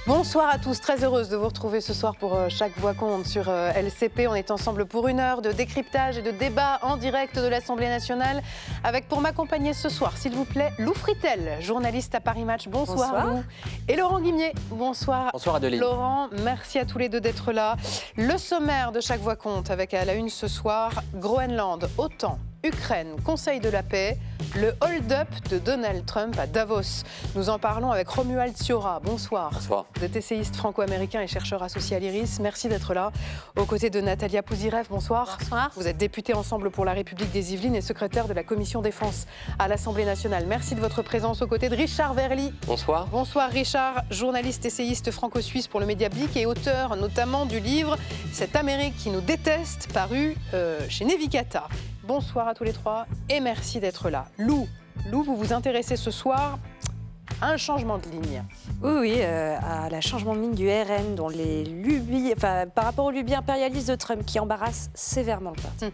Bonsoir à tous, très heureuse de vous retrouver ce soir pour Chaque Voix compte sur LCP. On est ensemble pour une heure de décryptage et de débat en direct de l'Assemblée nationale avec pour m'accompagner ce soir, s'il vous plaît, Lou Fritel, journaliste à Paris Match. Bonsoir Lou. Et Laurent Guimier. Bonsoir. Bonsoir Adeline. Laurent, merci à tous les deux d'être là. Le sommaire de Chaque Voix compte avec à la une ce soir, Groenland, OTAN, Ukraine, Conseil de la paix, le hold-up de Donald Trump à Davos. Nous en parlons avec Romuald Ciora. Bonsoir. Bonsoir. Vous êtes essayiste franco-américain et chercheur associé à l'IRIS. Merci d'être là. Aux côtés de Natalia Pouzirev. Bonsoir. Bonsoir. Vous êtes députée Ensemble pour la République des Yvelines et secrétaire de la Commission Défense à l'Assemblée nationale. Merci de votre présence aux côtés de Richard Verly. Bonsoir. Bonsoir Richard, journaliste essayiste franco-suisse pour le média Blick et auteur notamment du livre « Cette Amérique qui nous déteste » paru chez Nevicata. Bonsoir à tous les trois et merci d'être là. Lou, vous vous intéressez ce soir à un changement de ligne. Oui, à la changement de ligne du RN, dont les lubies, par rapport aux lubies impérialistes de Trump qui embarrassent sévèrement le parti.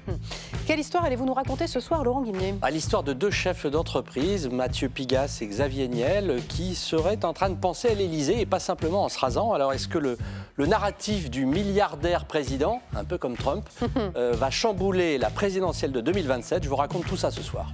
Quelle histoire allez-vous nous raconter ce soir, Laurent Guimier ? L'histoire de deux chefs d'entreprise, Mathieu Pigasse et Xavier Niel, qui seraient en train de penser à l'Élysée et pas simplement en se rasant. Alors est-ce que le narratif du milliardaire président, un peu comme Trump, va chambouler la présidentielle de 2027 ? Je vous raconte tout ça ce soir.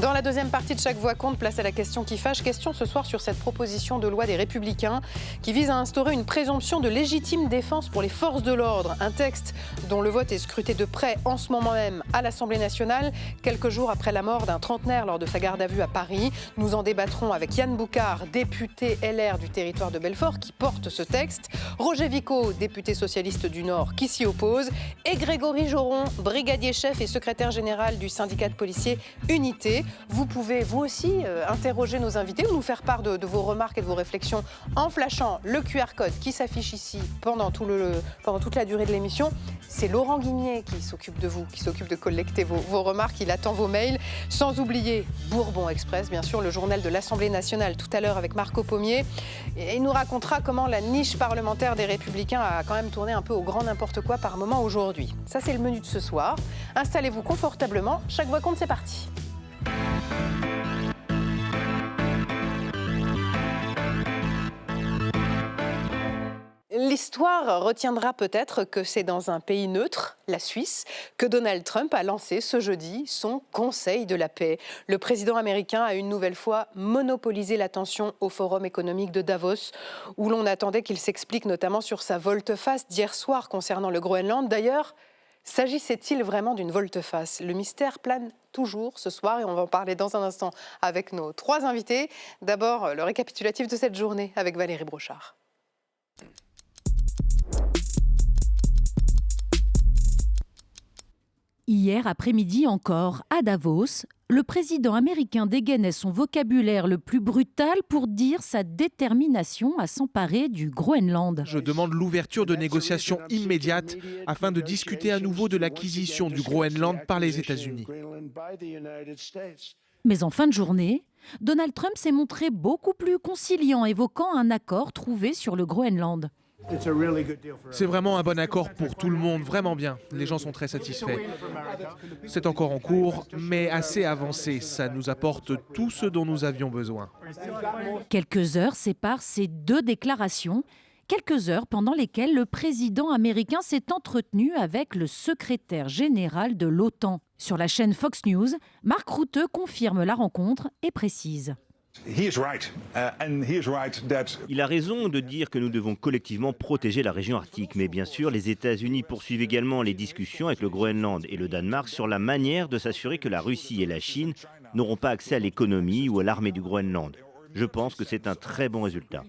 Dans la deuxième partie de Chaque Voix compte, place à la question qui fâche. Question ce soir sur cette proposition de loi des Républicains qui vise à instaurer une présomption de légitime défense pour les forces de l'ordre. Un texte dont le vote est scruté de près en ce moment même à l'Assemblée nationale, quelques jours après la mort d'un trentenaire lors de sa garde à vue à Paris. Nous en débattrons avec Yann Boucard, député LR du territoire de Belfort, qui porte ce texte, Roger Vico, député socialiste du Nord, qui s'y oppose, et Grégory Joron, brigadier chef et secrétaire général du syndicat de policiers Unité. Vous pouvez, vous aussi, interroger nos invités ou nous faire part de vos remarques et de vos réflexions en flashant le QR code qui s'affiche ici pendant toute la durée de l'émission. C'est Laurent Guimier qui s'occupe de vous, qui s'occupe de collecter vos remarques. Il attend vos mails. Sans oublier Bourbon Express, bien sûr, le journal de l'Assemblée nationale tout à l'heure avec Marco Pommier. Et il nous racontera comment la niche parlementaire des Républicains a quand même tourné un peu au grand n'importe quoi par moment aujourd'hui. Ça, c'est le menu de ce soir. Installez-vous confortablement. Chaque Voix compte, c'est parti. L'histoire retiendra peut-être que c'est dans un pays neutre, la Suisse, que Donald Trump a lancé ce jeudi son Conseil de la paix. Le président américain a une nouvelle fois monopolisé l'attention au Forum économique de Davos, où l'on attendait qu'il s'explique notamment sur sa volte-face d'hier soir concernant le Groenland. D'ailleurs, s'agissait-il vraiment d'une volte-face ? Le mystère plane toujours ce soir et on va en parler dans un instant avec nos trois invités. D'abord, le récapitulatif de cette journée avec Valérie Brochard. Hier après-midi encore, à Davos, le président américain dégainait son vocabulaire le plus brutal pour dire sa détermination à s'emparer du Groenland. Je demande l'ouverture de négociations immédiates afin de discuter à nouveau de l'acquisition du Groenland par les États-Unis. Mais en fin de journée, Donald Trump s'est montré beaucoup plus conciliant, évoquant un accord trouvé sur le Groenland. C'est vraiment un bon accord pour tout le monde, vraiment bien. Les gens sont très satisfaits. C'est encore en cours, mais assez avancé. Ça nous apporte tout ce dont nous avions besoin. Quelques heures séparent ces deux déclarations. Quelques heures pendant lesquelles le président américain s'est entretenu avec le secrétaire général de l'OTAN. Sur la chaîne Fox News, Mark Rutte confirme la rencontre et précise. Il a raison de dire que nous devons collectivement protéger la région arctique. Mais bien sûr, les États-Unis poursuivent également les discussions avec le Groenland et le Danemark sur la manière de s'assurer que la Russie et la Chine n'auront pas accès à l'économie ou à l'armée du Groenland. Je pense que c'est un très bon résultat.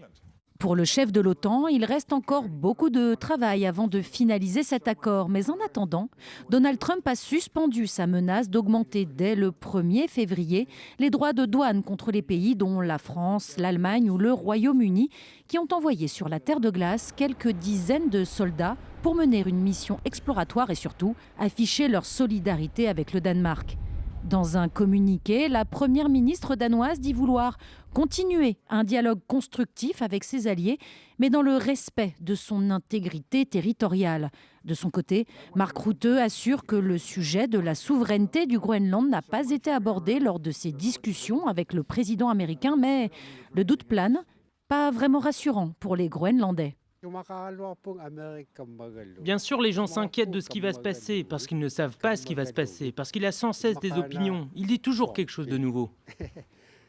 Pour le chef de l'OTAN, il reste encore beaucoup de travail avant de finaliser cet accord. Mais en attendant, Donald Trump a suspendu sa menace d'augmenter dès le 1er février les droits de douane contre les pays dont la France, l'Allemagne ou le Royaume-Uni, qui ont envoyé sur la terre de glace quelques dizaines de soldats pour mener une mission exploratoire et surtout afficher leur solidarité avec le Danemark. Dans un communiqué, la première ministre danoise dit vouloir continuer un dialogue constructif avec ses alliés, mais dans le respect de son intégrité territoriale. De son côté, Mark Rutte assure que le sujet de la souveraineté du Groenland n'a pas été abordé lors de ses discussions avec le président américain, mais le doute plane. pas vraiment rassurant pour les Groenlandais. Bien sûr, les gens s'inquiètent de ce qui va se passer, parce qu'ils ne savent pas ce qui va se passer, parce qu'il a sans cesse des opinions. Il dit toujours quelque chose de nouveau.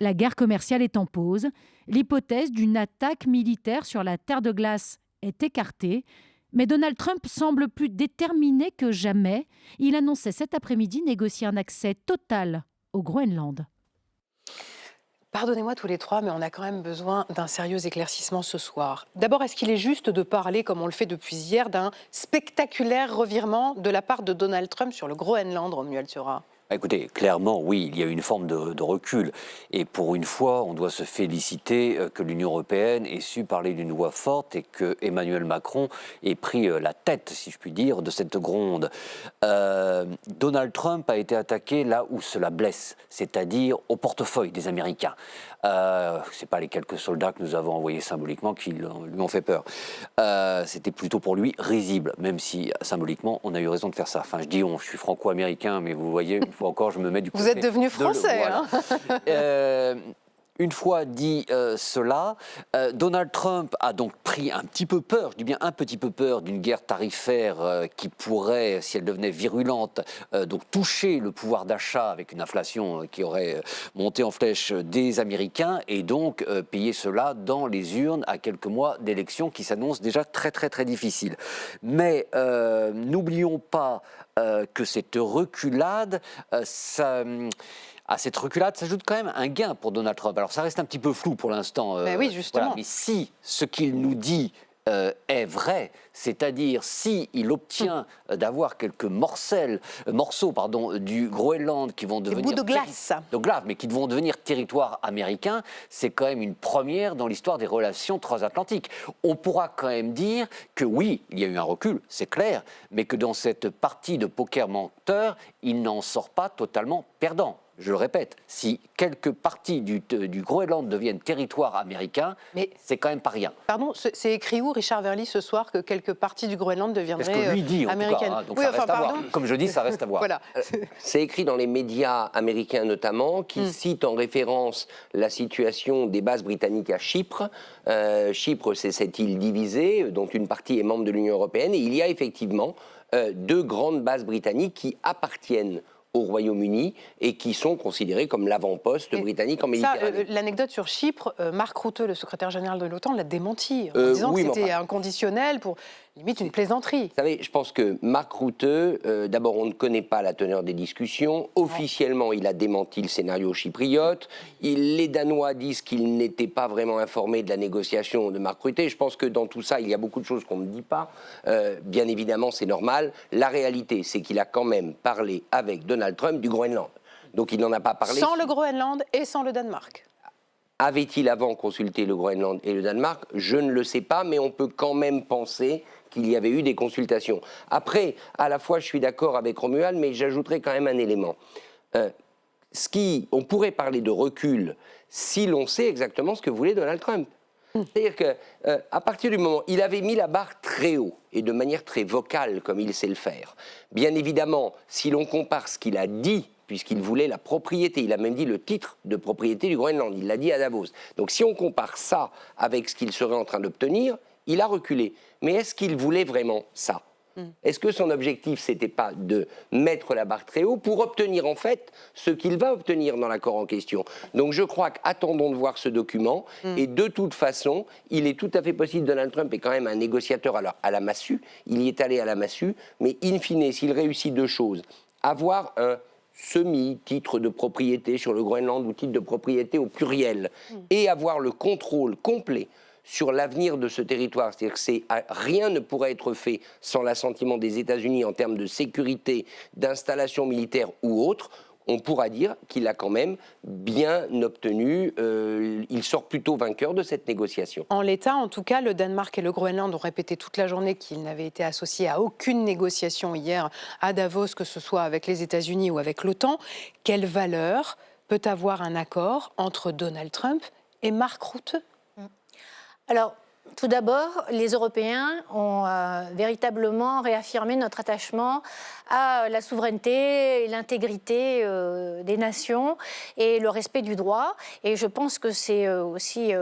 La guerre commerciale est en pause. L'hypothèse d'une attaque militaire sur la terre de glace est écartée. Mais Donald Trump semble plus déterminé que jamais. Il annonçait cet après-midi négocier un accès total au Groenland. Pardonnez-moi tous les trois, mais on a quand même besoin d'un sérieux éclaircissement ce soir. D'abord, est-ce qu'il est juste de parler, comme on le fait depuis hier, d'un spectaculaire revirement de la part de Donald Trump sur le Groenland, Romuald Thura ? Écoutez, clairement, oui, il y a une forme de recul. Et pour une fois, on doit se féliciter que l'Union européenne ait su parler d'une voix forte et que Emmanuel Macron ait pris la tête, si je puis dire, de cette gronde. Donald Trump a été attaqué là où cela blesse, c'est-à-dire au portefeuille des Américains. Ce n'est pas les quelques soldats que nous avons envoyés symboliquement qui lui ont fait peur. C'était plutôt pour lui risible, même si symboliquement, on a eu raison de faire ça. Enfin, je dis je suis franco-américain, mais vous voyez, une fois encore, je me mets du côté... Vous êtes devenu français, voilà. Une fois dit cela, Donald Trump a donc pris un petit peu peur, je dis bien un petit peu peur, d'une guerre tarifaire qui pourrait, si elle devenait virulente, donc toucher le pouvoir d'achat avec une inflation qui aurait monté en flèche des Américains et donc payer cela dans les urnes à quelques mois d'élections qui s'annoncent déjà très très très difficiles. Mais n'oublions pas que cette reculade, à cette reculade s'ajoute quand même un gain pour Donald Trump. Alors ça reste un petit peu flou pour l'instant. Oui, justement. Voilà. Mais si ce qu'il nous dit est vrai, c'est-à-dire s'il obtient d'avoir quelques morceaux du Groenland qui vont devenir... Des bouts de glace. De glace, mais qui vont devenir territoire américain, c'est quand même une première dans l'histoire des relations transatlantiques. On pourra quand même dire que oui, il y a eu un recul, c'est clair, mais que dans cette partie de poker menteur, il n'en sort pas totalement perdant. Je le répète, si quelques parties du Groenland deviennent territoire américain, c'est quand même pas rien. Pardon, c'est écrit où, Richard Verly, ce soir, que quelques parties du Groenland deviendraient américaines ? C'est ce que lui dit, en tout cas, hein, donc ça reste à voir. Comme je dis, ça reste à voir. Voilà. C'est écrit dans les médias américains notamment, qui citent en référence la situation des bases britanniques à Chypre. Chypre, c'est cette île divisée, dont une partie est membre de l'Union européenne, et il y a effectivement 2 grandes bases britanniques qui appartiennent au Royaume-Uni et qui sont considérés comme l'avant-poste britannique en Méditerranée. L'anecdote sur Chypre, Mark Rutte, le secrétaire général de l'OTAN, l'a démenti en disant que c'était inconditionnel pour limite une plaisanterie. Vous savez, je pense que Mark Rutte, d'abord on ne connaît pas la teneur des discussions. Officiellement, il a démenti le scénario chypriote. Les Danois disent qu'ils n'étaient pas vraiment informés de la négociation de Mark Rutte. Je pense que dans tout ça, il y a beaucoup de choses qu'on ne dit pas. Bien évidemment, c'est normal. La réalité, c'est qu'il a quand même parlé avec Donald Trump du Groenland. Donc il n'en a pas parlé. Sans le Groenland et sans le Danemark. Avait-il avant consulté le Groenland et le Danemark ? Je ne le sais pas, mais on peut quand même penser qu'il y avait eu des consultations. Après, à la fois, je suis d'accord avec Romuald, mais j'ajouterai quand même un élément. On pourrait parler de recul si l'on sait exactement ce que voulait Donald Trump. C'est-à-dire qu'à partir du moment où il avait mis la barre très haut et de manière très vocale, comme il sait le faire, bien évidemment, si l'on compare ce qu'il a dit, puisqu'il voulait la propriété, il a même dit le titre de propriété du Groenland, il l'a dit à Davos. Donc si on compare ça avec ce qu'il serait en train d'obtenir, il a reculé. Mais est-ce qu'il voulait vraiment ça ? Est-ce que son objectif, c'était pas de mettre la barre très haut pour obtenir en fait ce qu'il va obtenir dans l'accord en question ? Donc je crois qu'attendons de voir ce document et de toute façon, il est tout à fait possible, Donald Trump est quand même un négociateur à la massue, il y est allé à la massue, mais in fine, s'il réussit 2 choses, avoir un semi-titre de propriété sur le Groenland ou titre de propriété au pluriel et avoir le contrôle complet sur l'avenir de ce territoire, c'est-à-dire que rien ne pourrait être fait sans l'assentiment des États-Unis en termes de sécurité, d'installation militaire ou autre, on pourra dire qu'il a quand même bien obtenu, il sort plutôt vainqueur de cette négociation. En l'état, en tout cas, le Danemark et le Groenland ont répété toute la journée qu'ils n'avaient été associés à aucune négociation hier à Davos, que ce soit avec les États-Unis ou avec l'OTAN. Quelle valeur peut avoir un accord entre Donald Trump et Mark Rutte ? Alors, tout d'abord, les Européens ont véritablement réaffirmé notre attachement à la souveraineté et l'intégrité des nations et le respect du droit. Et je pense que c'est aussi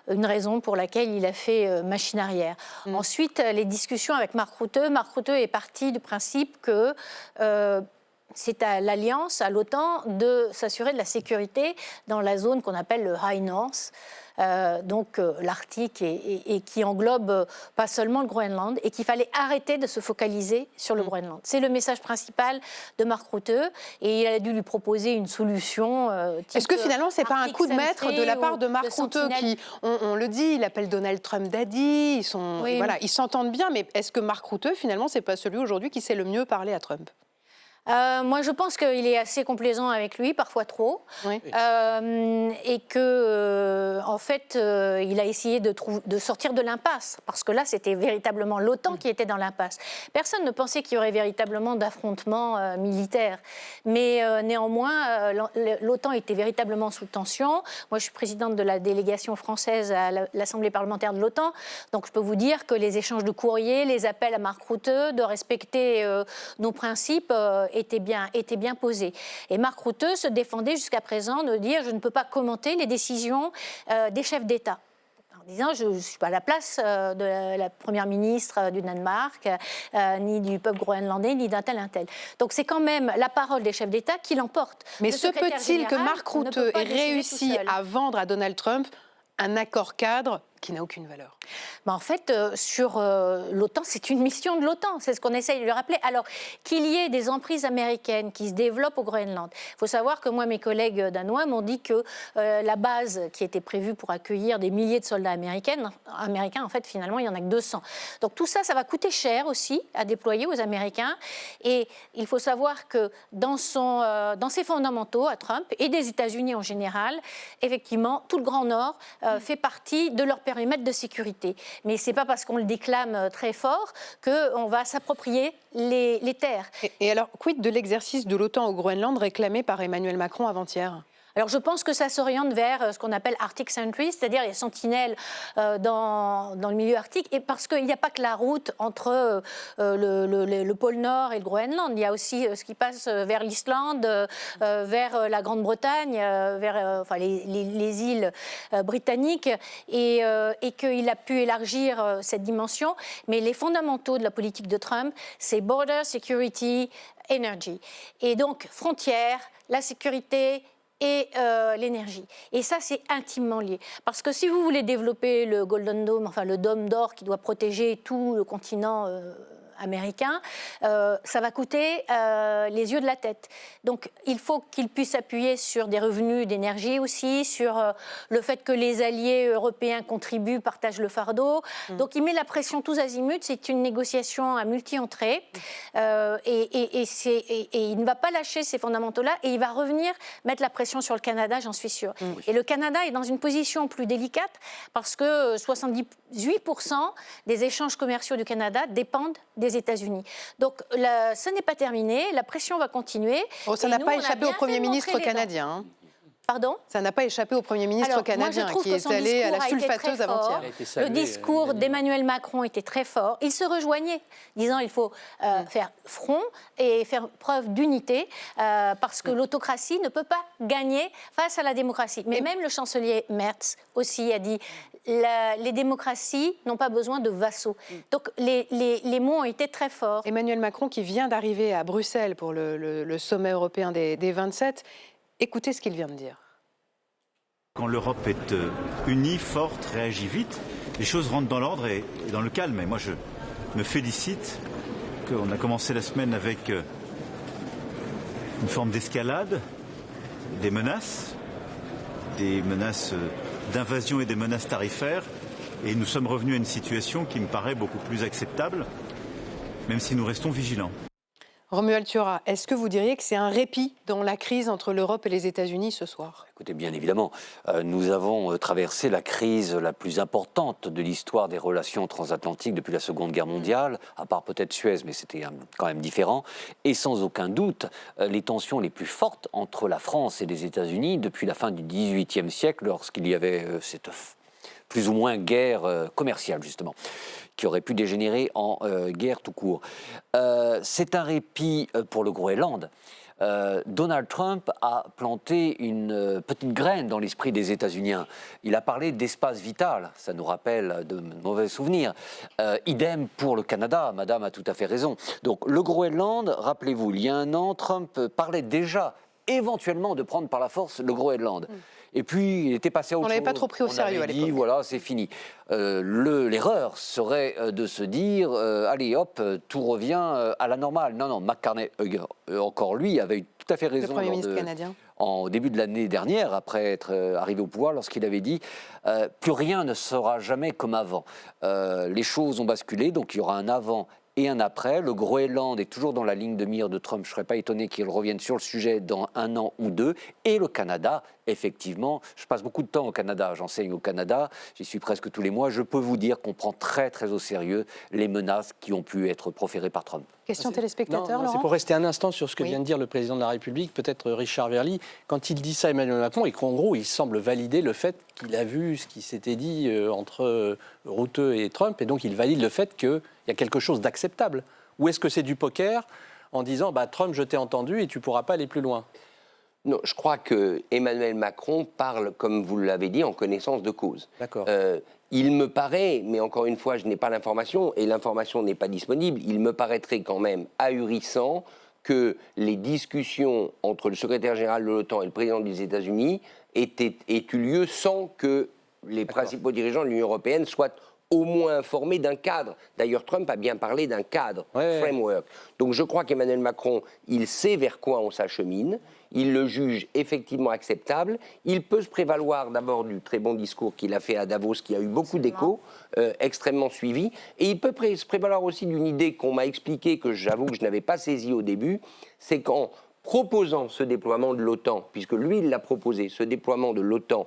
une raison pour laquelle il a fait machine arrière. Ensuite, les discussions avec Mark Rutte. Mark Rutte est parti du principe que c'est à l'Alliance, à l'OTAN, de s'assurer de la sécurité dans la zone qu'on appelle le High North. Donc l'Arctique et qui englobe pas seulement le Groenland et qu'il fallait arrêter de se focaliser sur le Groenland. C'est le message principal de Mark Rutte et il a dû lui proposer une solution. Est-ce que finalement c'est pas un coup de maître de la part de Mark Rutte qui, on le dit, il appelle Donald Trump daddy, ils s'entendent bien, mais est-ce que Mark Rutte finalement c'est pas celui aujourd'hui qui sait le mieux parler à Trump? Moi, je pense qu'il est assez complaisant avec lui, parfois trop, et que, en fait, il a essayé de sortir de l'impasse, parce que là, c'était véritablement l'OTAN qui était dans l'impasse. Personne ne pensait qu'il y aurait véritablement d'affrontement militaire, mais néanmoins, l'OTAN était véritablement sous tension. Moi, je suis présidente de la délégation française à l'Assemblée parlementaire de l'OTAN, donc je peux vous dire que les échanges de courriers, les appels à Mark Rutte de respecter nos principes était bien posé. Et Mark Rutte se défendait jusqu'à présent de dire « je ne peux pas commenter les décisions des chefs d'État ». En disant, je ne suis pas à la place de la première ministre du Danemark, ni du peuple groenlandais, ni d'un tel un tel. Donc c'est quand même la parole des chefs d'État qui l'emporte. Mais se peut-il que Mark Rutte ait réussi à vendre à Donald Trump un accord cadre qui n'a aucune valeur? En fait, sur l'OTAN, c'est une mission de l'OTAN, c'est ce qu'on essaye de lui rappeler. Alors, qu'il y ait des emprises américaines qui se développent au Groenland, il faut savoir que moi, mes collègues danois m'ont dit que la base qui était prévue pour accueillir des milliers de soldats américains, en fait, finalement, il n'y en a que 200. Donc tout ça, ça va coûter cher aussi à déployer aux Américains. Et il faut savoir que dans ses fondamentaux à Trump et des États-Unis en général, effectivement, tout le Grand Nord fait partie de leur périmètre de sécurité. Mais ce n'est pas parce qu'on le déclame très fort qu'on va s'approprier les terres. Et alors, quid de l'exercice de l'OTAN au Groenland réclamé par Emmanuel Macron avant-hier ? Alors je pense que ça s'oriente vers ce qu'on appelle Arctic Sentry, c'est-à-dire les sentinelles dans le milieu arctique, et parce qu'il n'y a pas que la route entre le pôle Nord et le Groenland, il y a aussi ce qui passe vers l'Islande, vers la Grande-Bretagne, vers les îles britanniques, et qu'il a pu élargir cette dimension. Mais les fondamentaux de la politique de Trump, c'est Border Security, Energy. Et donc frontières, la sécurité et l'énergie. Et ça, c'est intimement lié. Parce que si vous voulez développer le Golden Dome, enfin le dôme d'or qui doit protéger tout le continent américain, ça va coûter les yeux de la tête. Donc il faut qu'il puisse appuyer sur des revenus d'énergie aussi, sur le fait que les alliés européens contribuent, partagent le fardeau. Donc il met la pression tous azimuts, c'est une négociation à multi-entrées et il ne va pas lâcher ces fondamentaux-là et il va revenir mettre la pression sur le Canada, j'en suis sûre. Et le Canada est dans une position plus délicate parce que 78% des échanges commerciaux du Canada dépendent des États-Unis. Donc, ce n'est pas terminé, la pression va continuer. Ça n'a pas échappé au Premier ministre canadien. Pardon ? Ça n'a pas échappé au Premier ministre canadien qui est allé à la sulfateuse avant-hier. Le discours d'Emmanuel Macron était très fort. Il se rejoignait, disant il faut faire front et faire preuve d'unité parce que l'autocratie ne peut pas gagner face à la démocratie. Mais même le chancelier Merz aussi a dit les démocraties n'ont pas besoin de vassaux. Donc les mots ont été très forts. Emmanuel Macron qui vient d'arriver à Bruxelles pour le sommet européen des 27, écoutez ce qu'il vient de dire. Quand l'Europe est unie, forte, réagit vite, les choses rentrent dans l'ordre et dans le calme. Et moi, je me félicite qu'on a commencé la semaine avec une forme d'escalade, des menaces d'invasion et des menaces tarifaires. Et nous sommes revenus à une situation qui me paraît beaucoup plus acceptable, même si nous restons vigilants. Romuald Thuras, est-ce que vous diriez que c'est un répit dans la crise entre l'Europe et les États-Unis ce soir ? Écoutez, bien évidemment, nous avons traversé la crise la plus importante de l'histoire des relations transatlantiques depuis la Seconde Guerre mondiale, à part peut-être Suez, mais c'était quand même différent. Et sans aucun doute, les tensions les plus fortes entre la France et les États-Unis depuis la fin du XVIIIe siècle, lorsqu'il y avait cette plus ou moins guerre commerciale, justement, qui aurait pu dégénérer en guerre tout court. C'est un répit pour le Groenland. Donald Trump a planté une petite graine dans l'esprit des États-Uniens. Il a parlé d'espace vital, ça nous rappelle de mauvais souvenirs. Idem pour le Canada, madame a tout à fait raison. Donc le Groenland, rappelez-vous, il y a un an, Trump parlait déjà éventuellement de prendre par la force le Groenland. Et puis, il était passé à autre chose. On l'avait pas trop pris au sérieux à l'époque. Voilà, c'est fini. L'erreur serait de se dire, allez hop, tout revient à la normale. Non, McCartney, encore lui, avait eu tout à fait raison. Le Premier ministre canadien. Au début de l'année dernière, après être arrivé au pouvoir, lorsqu'il avait dit plus rien ne sera jamais comme avant. Les choses ont basculé, donc il y aura un avant et un après. Le Groenland est toujours dans la ligne de mire de Trump. Je ne serais pas étonné qu'il revienne sur le sujet dans 1 an ou 2. Et le Canada, effectivement, je passe beaucoup de temps au Canada, j'enseigne au Canada, j'y suis presque tous les mois. Je peux vous dire qu'on prend très très au sérieux les menaces qui ont pu être proférées par Trump. Question téléspectateur, Laurent ? C'est pour rester un instant sur ce que vient de dire le président de la République, peut-être Richard Verly, quand il dit ça à Emmanuel Macron, et qu'en gros, il semble valider le fait qu'il a vu ce qui s'était dit entre Routeux et Trump, et donc il valide le fait qu'il y a quelque chose d'acceptable. Ou est-ce que c'est du poker en disant Trump, je t'ai entendu et tu ne pourras pas aller plus loin ? Non, je crois que Emmanuel Macron parle, comme vous l'avez dit, en connaissance de cause. D'accord. Il me paraît, mais encore une fois, je n'ai pas l'information, et l'information n'est pas disponible, il me paraîtrait quand même ahurissant que les discussions entre le secrétaire général de l'OTAN et le président des États-Unis aient eu lieu sans que les principaux dirigeants de l'Union européenne soient au moins informés d'un cadre. D'ailleurs, Trump a bien parlé d'un cadre, framework. Donc je crois qu'Emmanuel Macron, il sait vers quoi on s'achemine, il le juge effectivement acceptable, il peut se prévaloir d'abord du très bon discours qu'il a fait à Davos, qui a eu beaucoup d'écho, extrêmement suivi, et il peut se prévaloir aussi d'une idée qu'on m'a expliquée, que j'avoue que je n'avais pas saisie au début, c'est qu'en proposant ce déploiement de l'OTAN, puisque lui, il l'a proposé, ce déploiement de l'OTAN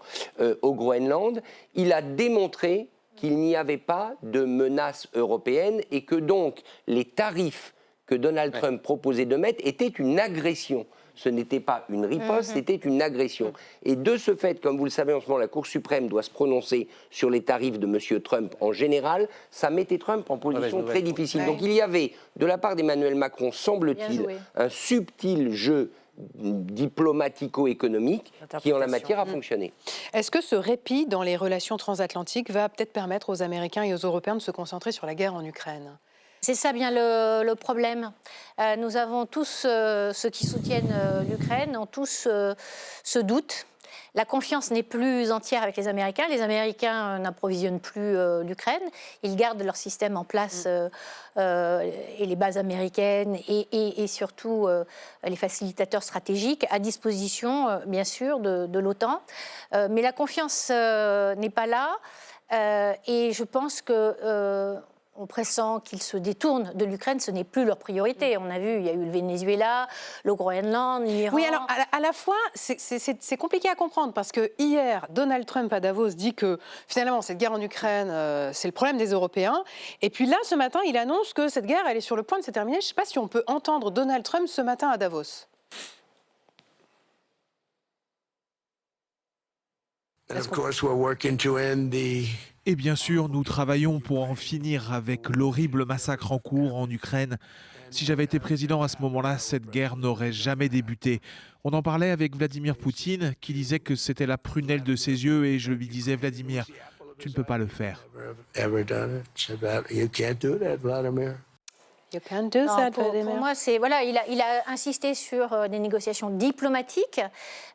au Groenland, il a démontré qu'il n'y avait pas de menace européenne et que donc les tarifs que Donald Trump proposait de mettre étaient une agression. Ce n'était pas une riposte, c'était une agression. Et de ce fait, comme vous le savez en ce moment, la Cour suprême doit se prononcer sur les tarifs de M. Trump en général, ça mettait Trump en position très difficile. Donc il y avait, de la part d'Emmanuel Macron, semble-t-il, un subtil jeu diplomatico-économique qui, en la matière, a fonctionné. Est-ce que ce répit dans les relations transatlantiques va peut-être permettre aux Américains et aux Européens de se concentrer sur la guerre en Ukraine ? C'est ça bien le problème. Nous avons tous, ceux qui soutiennent l'Ukraine, ont tous ce doute. La confiance n'est plus entière avec les Américains. Les Américains n'approvisionnent plus l'Ukraine. Ils gardent leur système en place et les bases américaines et surtout les facilitateurs stratégiques à disposition, bien sûr, de l'OTAN. Mais la confiance n'est pas là et je pense que... on pressent qu'ils se détournent de l'Ukraine, ce n'est plus leur priorité. On a vu, il y a eu le Venezuela, le Groenland, l'Iran... Oui, alors à la fois, c'est compliqué à comprendre parce que hier, Donald Trump à Davos dit que finalement, cette guerre en Ukraine, c'est le problème des Européens. Et puis là, ce matin, il annonce que cette guerre, elle est sur le point de se terminer. Je ne sais pas si on peut entendre Donald Trump ce matin à Davos. And of course, we're working to end the... Et bien sûr, nous travaillons pour en finir avec l'horrible massacre en cours en Ukraine. Si j'avais été président à ce moment-là, cette guerre n'aurait jamais débuté. On en parlait avec Vladimir Poutine, qui disait que c'était la prunelle de ses yeux, et je lui disais, Vladimir, tu ne peux pas le faire. You can't do that, Vladimir. You can't do that, Vladimir. Pour moi, c'est voilà, il a insisté sur des négociations diplomatiques.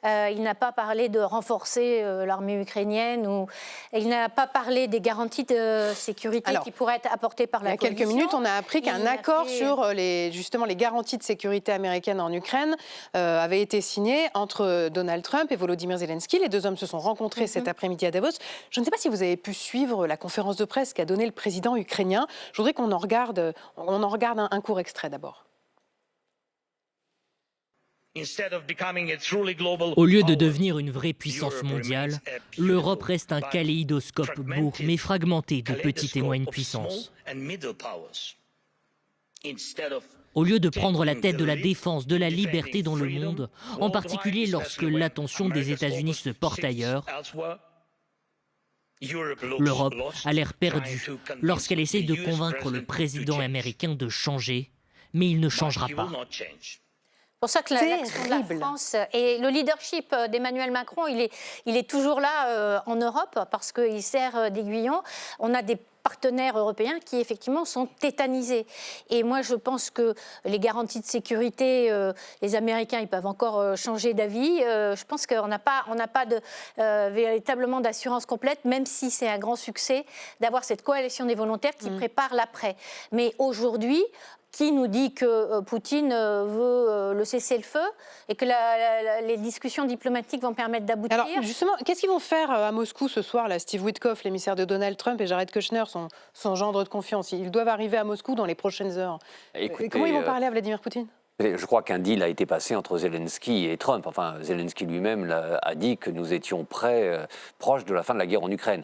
Il n'a pas parlé de renforcer l'armée ukrainienne ou il n'a pas parlé des garanties de sécurité qui pourraient être apportées par la coalition. Il y a quelques minutes, on a appris qu'un accord sur justement les garanties de sécurité américaines en Ukraine avait été signé entre Donald Trump et Volodymyr Zelensky. Les deux hommes se sont rencontrés cet après-midi à Davos. Je ne sais pas si vous avez pu suivre la conférence de presse qu'a donnée le président ukrainien. Je voudrais qu'on en regarde un court extrait d'abord. Au lieu de devenir une vraie puissance mondiale, l'Europe reste un kaléidoscope lourd mais fragmenté de petites et moyennes puissances. Au lieu de prendre la tête de la défense de la liberté dans le monde, en particulier lorsque l'attention des États-Unis se porte ailleurs, L'Europe a l'air perdue lorsqu'elle essaye de convaincre le président américain de changer, mais il ne changera pas. C'est pour ça que l'action de la France et le leadership d'Emmanuel Macron, il est toujours là en Europe parce qu'il sert d'aiguillon. On a des partenaires européens qui effectivement sont tétanisés. Et moi je pense que les garanties de sécurité, les Américains ils peuvent encore changer d'avis. Je pense qu'on n'a pas véritablement d'assurance complète, même si c'est un grand succès d'avoir cette coalition des volontaires qui prépare l'après. Mais aujourd'hui, qui nous dit que Poutine veut le cessez-le-feu et que les discussions diplomatiques vont permettre d'aboutir. Alors justement, qu'est-ce qu'ils vont faire à Moscou ce soir, là, Steve Witkoff, l'émissaire de Donald Trump, et Jared Kushner, son gendre de confiance? Ils doivent arriver à Moscou dans les prochaines heures. Écoutez, comment ils vont parler à Vladimir Poutine? Je crois qu'un deal a été passé entre Zelensky et Trump. Enfin, Zelensky lui-même a dit que nous étions proches de la fin de la guerre en Ukraine.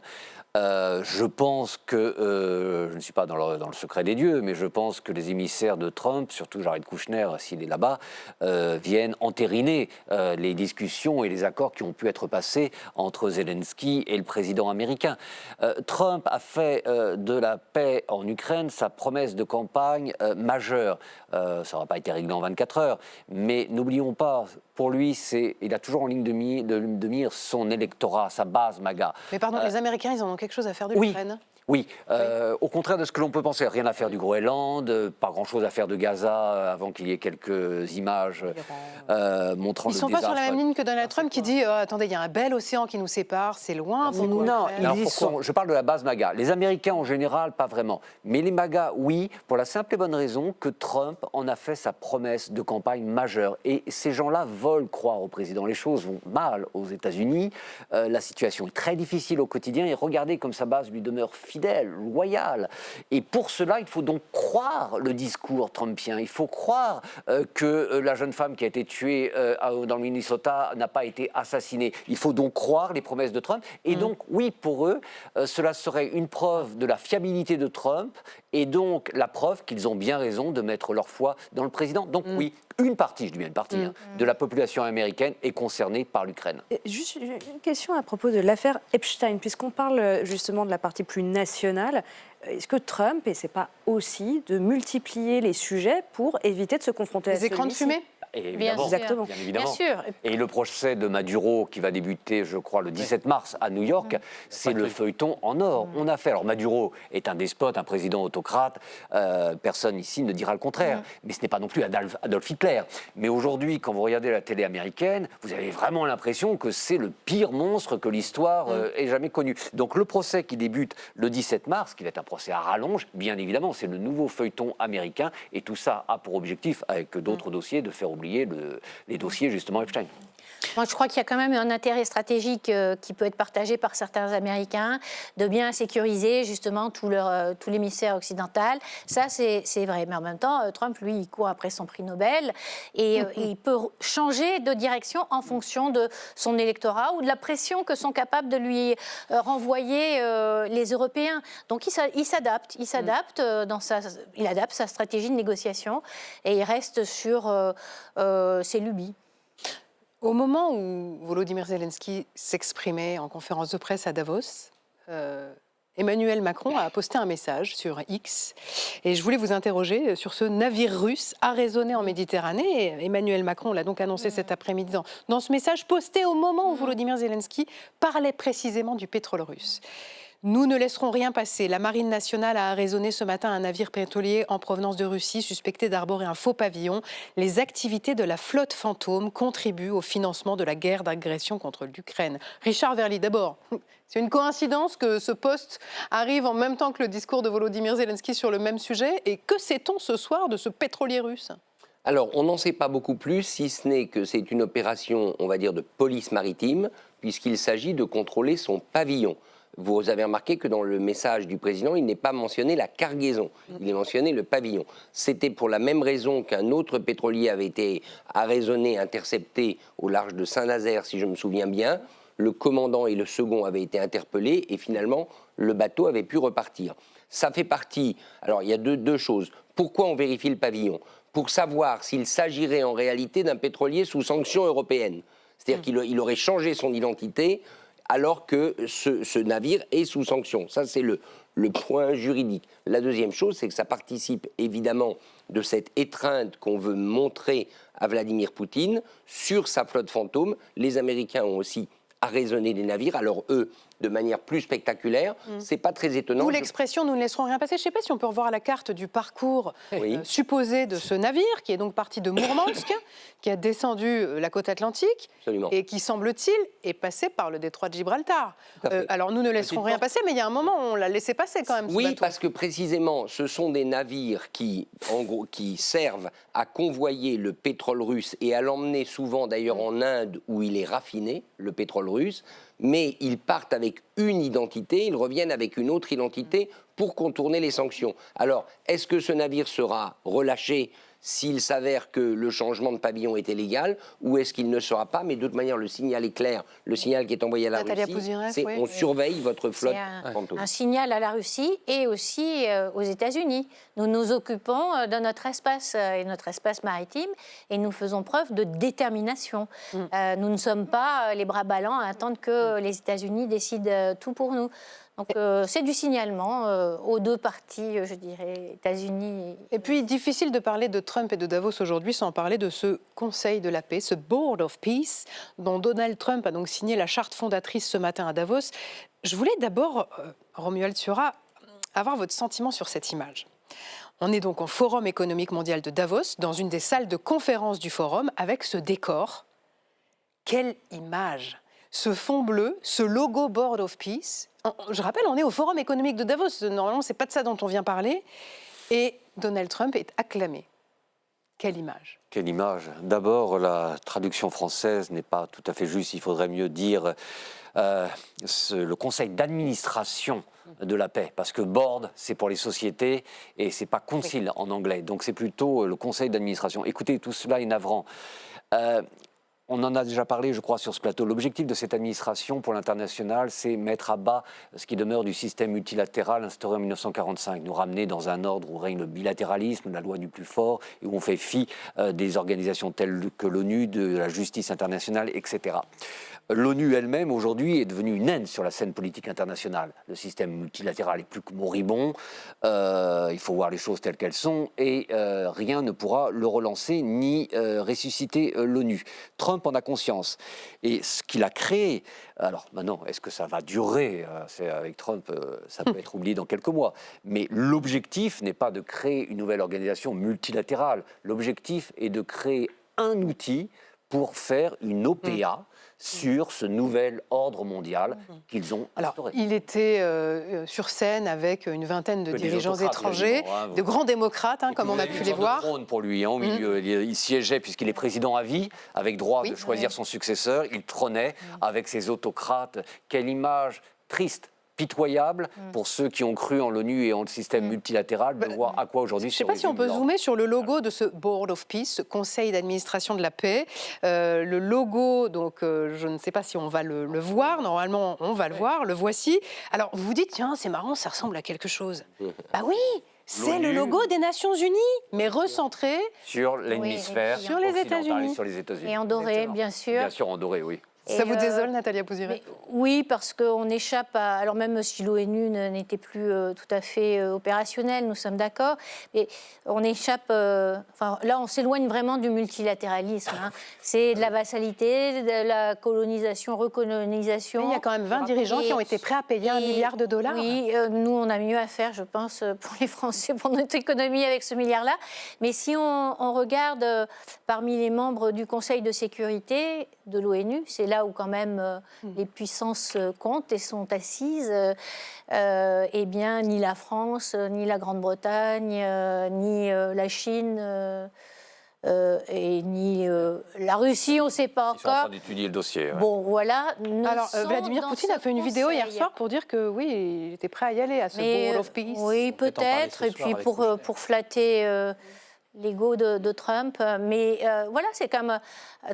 Je pense que, je ne suis pas dans le secret des dieux, mais je pense que les émissaires de Trump, surtout Jared Kushner, s'il est là-bas, viennent entériner les discussions et les accords qui ont pu être passés entre Zelensky et le président américain. Trump a fait de la paix en Ukraine sa promesse de campagne majeure. Ça n'aura pas été réglé en 24 heures, mais n'oublions pas, pour lui, il a toujours en ligne de mire son électorat, sa base MAGA. Mais pardon, les Américains, ils en ont quelque chose à faire de l'Ukraine? Oui, au contraire de ce que l'on peut penser, rien à faire du Groenland, pas grand-chose à faire de Gaza avant qu'il y ait quelques images montrant le désastre. Ils ne sont pas sur la même ligne que Donald Trump qui dit attendez, il y a un bel océan qui nous sépare, c'est loin. Non, je parle de la base MAGA. Les Américains en général, pas vraiment. Mais les MAGA, oui, pour la simple et bonne raison que Trump en a fait sa promesse de campagne majeure. Et ces gens-là veulent croire au président. Les choses vont mal aux États-Unis, la situation est très difficile au quotidien et regardez comme sa base lui demeure fidèle, loyal. Et pour cela, il faut donc croire le discours trumpien. Il faut croire que la jeune femme qui a été tuée dans le Minnesota n'a pas été assassinée. Il faut donc croire les promesses de Trump. Et donc, oui, pour eux, cela serait une preuve de la fiabilité de Trump et donc la preuve qu'ils ont bien raison de mettre leur foi dans le président. Donc oui, une partie, je dis bien une partie, de la population américaine est concernée par l'Ukraine. Juste une question à propos de l'affaire Epstein, puisqu'on parle justement de la partie plus nationale. Est-ce que Trump essaie pas aussi de multiplier les sujets pour éviter de se confronter à les écrans de fumée? Évidemment, bien évidemment. Bien sûr. Et le procès de Maduro qui va débuter, je crois, le 17 mars à New York, c'est le feuilleton en or. On a fait. Alors Maduro est un despote, un président autocrate. Personne ici ne dira le contraire. Mais ce n'est pas non plus Adolf Hitler. Mais aujourd'hui, quand vous regardez la télé américaine, vous avez vraiment l'impression que c'est le pire monstre que l'histoire ait jamais connu. Donc le procès qui débute le 17 mars, qui va être un procès à rallonge, bien évidemment, c'est le nouveau feuilleton américain. Et tout ça a pour objectif, avec d'autres dossiers, de faire oublier les dossiers justement Epstein. Moi, je crois qu'il y a quand même un intérêt stratégique qui peut être partagé par certains Américains de bien sécuriser justement tout l'hémisphère occidental. Ça, c'est vrai. Mais en même temps, Trump, lui, il court après son prix Nobel et il peut changer de direction en fonction de son électorat ou de la pression que sont capables de lui renvoyer les Européens. Donc, il s'adapte. Il adapte sa stratégie de négociation et il reste sur ses lubies. Au moment où Volodymyr Zelensky s'exprimait en conférence de presse à Davos, Emmanuel Macron a posté un message sur X. Et je voulais vous interroger sur ce navire russe arraisonné en Méditerranée. Et Emmanuel Macron l'a donc annoncé cet après-midi dans ce message posté au moment où Volodymyr Zelensky parlait précisément du pétrole russe. Nous ne laisserons rien passer. La Marine nationale a arraisonné ce matin un navire pétrolier en provenance de Russie suspecté d'arborer un faux pavillon. Les activités de la flotte fantôme contribuent au financement de la guerre d'agression contre l'Ukraine. Richard Verly, d'abord, c'est une coïncidence que ce poste arrive en même temps que le discours de Volodymyr Zelensky sur le même sujet. Et que sait-on ce soir de ce pétrolier russe ? Alors, on n'en sait pas beaucoup plus, si ce n'est que c'est une opération, on va dire, de police maritime, puisqu'il s'agit de contrôler son pavillon. Vous avez remarqué que dans le message du président, il n'est pas mentionné la cargaison, il est mentionné le pavillon. C'était pour la même raison qu'un autre pétrolier avait été arraisonné, intercepté au large de Saint-Nazaire, si je me souviens bien. Le commandant et le second avaient été interpellés et finalement, le bateau avait pu repartir. Ça fait partie... Alors, il y a deux choses. Pourquoi on vérifie le pavillon ? Pour savoir s'il s'agirait en réalité d'un pétrolier sous sanction européenne. C'est-à-dire qu'il aurait changé son identité alors que ce navire est sous sanction. Ça, c'est le point juridique. La deuxième chose, c'est que ça participe évidemment de cette étreinte qu'on veut montrer à Vladimir Poutine sur sa flotte fantôme. Les Américains ont aussi arraisonné les navires, alors eux, de manière plus spectaculaire. C'est pas très étonnant. D'où l'expression « nous ne laisserons rien passer ». Je ne sais pas si on peut revoir la carte du parcours supposé de ce navire, qui est donc parti de Mourmansk, qui a descendu la côte atlantique, et qui, semble-t-il, est passé par le détroit de Gibraltar. Alors nous ne laisserons rien passer, mais il y a un moment où on l'a laissé passer quand même. Oui, parce que précisément, ce sont des navires qui, en gros, qui servent à convoyer le pétrole russe et à l'emmener souvent d'ailleurs en Inde où il est raffiné, le pétrole russe, mais ils partent avec une identité, ils reviennent avec une autre identité pour contourner les sanctions. Alors, est-ce que ce navire sera relâché s'il s'avère que le changement de pavillon était légal, ou est-ce qu'il ne sera pas? Mais de toute manière, le signal est clair. Le signal qui est envoyé à la Russie, c'est on surveille votre flotte fantôme. Un signal à la Russie et aussi aux États-Unis. Nous nous occupons de notre espace et notre espace maritime, et nous faisons preuve de détermination. Nous ne sommes pas les bras ballants à attendre que les États-Unis décident tout pour nous. Donc c'est du signalement aux deux parties, je dirais, États-Unis. Et puis, difficile de parler de Trump et de Davos aujourd'hui sans parler de ce Conseil de la paix, ce Board of Peace, dont Donald Trump a donc signé la charte fondatrice ce matin à Davos. Je voulais d'abord, Romuald Thiora, avoir votre sentiment sur cette image. On est donc au Forum économique mondial de Davos, dans une des salles de conférence du forum, avec ce décor. Quelle image! Ce fond bleu, ce logo Board of Peace. Je rappelle, on est au Forum économique de Davos. Normalement, ce n'est pas de ça dont on vient parler. Et Donald Trump est acclamé. Quelle image! Quelle image! D'abord, la traduction française n'est pas tout à fait juste. Il faudrait mieux dire le conseil d'administration de la paix, parce que board, c'est pour les sociétés et c'est pas council en anglais. Donc c'est plutôt le conseil d'administration. Écoutez, tout cela est navrant. On en a déjà parlé, je crois, sur ce plateau. L'objectif de cette administration pour l'international, c'est mettre à bas ce qui demeure du système multilatéral instauré en 1945, nous ramener dans un ordre où règne le bilatéralisme, la loi du plus fort, et où on fait fi des organisations telles que l'ONU, de la justice internationale, etc. L'ONU elle-même, aujourd'hui, est devenue une naine sur la scène politique internationale. Le système multilatéral est plus que moribond, il faut voir les choses telles qu'elles sont, et rien ne pourra le relancer ni ressusciter l'ONU. Trump en a conscience. Et ce qu'il a créé, alors maintenant, est-ce que ça va durer? Avec Trump, ça peut être oublié dans quelques mois. Mais l'objectif n'est pas de créer une nouvelle organisation multilatérale. L'objectif est de créer un outil pour faire une OPA sur ce nouvel ordre mondial qu'ils ont instauré. Il était sur scène avec une vingtaine de dirigeants étrangers, de grands démocrates, comme on a pu les voir. Trône pour lui, au milieu, il siégeait, puisqu'il est président à vie, avec droit de choisir son successeur, il trônait avec ses autocrates. Quelle image triste, pitoyable pour ceux qui ont cru en l'ONU et en le système multilatéral, de voir à quoi aujourd'hui... Je ne sais pas si on peut zoomer sur le logo de ce Board of Peace, ce Conseil d'administration de la paix. Le logo, donc je ne sais pas si on va le voir, normalement on va le voir, le voici. Alors vous vous dites, tiens, c'est marrant, ça ressemble à quelque chose. Bah oui, c'est le logo des Nations Unies, mais recentré sur l'hémisphère, sur les États-Unis. Sur les États-Unis. Et en doré, bien sûr. Bien sûr, en doré, oui. Ça vous désole, Natalia Pouzyret? Oui, parce qu'on échappe à... Alors même si l'ONU n'était plus tout à fait opérationnelle, nous sommes d'accord, mais on échappe... Enfin, là, on s'éloigne vraiment du multilatéralisme. C'est de la vassalité, de la colonisation, recolonisation. Mais il y a quand même 20 dirigeants qui ont été prêts à payer $1 milliard. Oui, nous, on a mieux à faire, je pense, pour les Français, pour notre économie avec ce milliard-là. Mais si on regarde parmi les membres du Conseil de sécurité de l'ONU, c'est là où quand même les puissances comptent et sont assises, eh bien, ni la France, ni la Grande-Bretagne, ni la Chine et ni la Russie, on ne sait pas encore. Ils sont en train d'étudier le dossier. Ouais. Bon, voilà. Alors, Vladimir Poutine a fait une vidéo hier soir pour dire que oui, il était prêt à y aller à ce Board of Peace. Oui, peut-être. Et puis pour flatter... l'ego de Trump. Mais voilà, c'est comme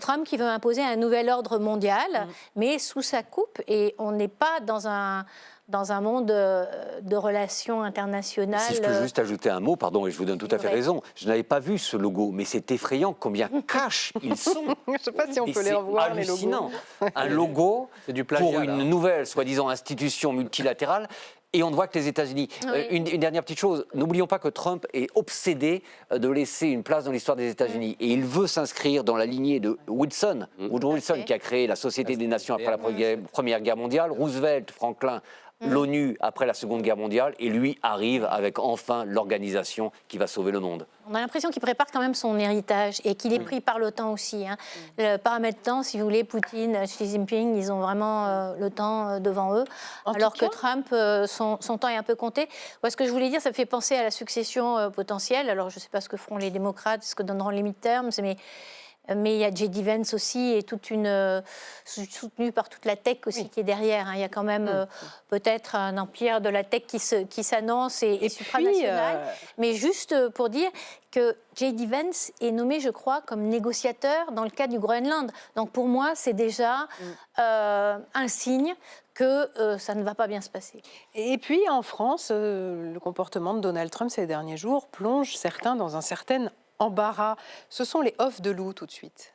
Trump qui veut imposer un nouvel ordre mondial, mais sous sa coupe. Et on n'est pas dans un monde de relations internationales. Si je peux juste ajouter un mot, pardon, et je vous donne tout à fait raison. Je n'avais pas vu ce logo, mais c'est effrayant combien cash ils sont. Je ne sais pas si on peut les revoir, les logos. Un logo du plagiat, pour une nouvelle, soi-disant, institution multilatérale. Et on ne voit que les États-Unis. Oui. Une dernière petite chose, n'oublions pas que Trump est obsédé de laisser une place dans l'histoire des États-Unis. Et il veut s'inscrire dans la lignée de Wilson, Woodrow Wilson, qui a créé la Société des Nations après la Première Guerre mondiale, Roosevelt, Franklin, l'ONU après la Seconde Guerre mondiale, et lui arrive avec enfin l'organisation qui va sauver le monde. On a l'impression qu'il prépare quand même son héritage et qu'il est pris par l'OTAN aussi. Le paramètre temps, si vous voulez, Poutine, Xi Jinping, ils ont vraiment le temps devant eux. Alors que Trump, son temps est un peu compté. Ce que je voulais dire, ça me fait penser à la succession potentielle. Alors je ne sais pas ce que feront les démocrates, ce que donneront les midterms, mais il y a J.D. Vance aussi et soutenu par toute la tech aussi qui est derrière. Il y a quand même peut-être un empire de la tech qui s'annonce et supranational. Mais juste pour dire que J.D. Vance est nommé, je crois, comme négociateur dans le cas du Groenland. Donc pour moi, c'est déjà un signe que ça ne va pas bien se passer. Et puis en France, le comportement de Donald Trump ces derniers jours plonge certains dans un certain embarras. Ce sont les offs de loup tout de suite.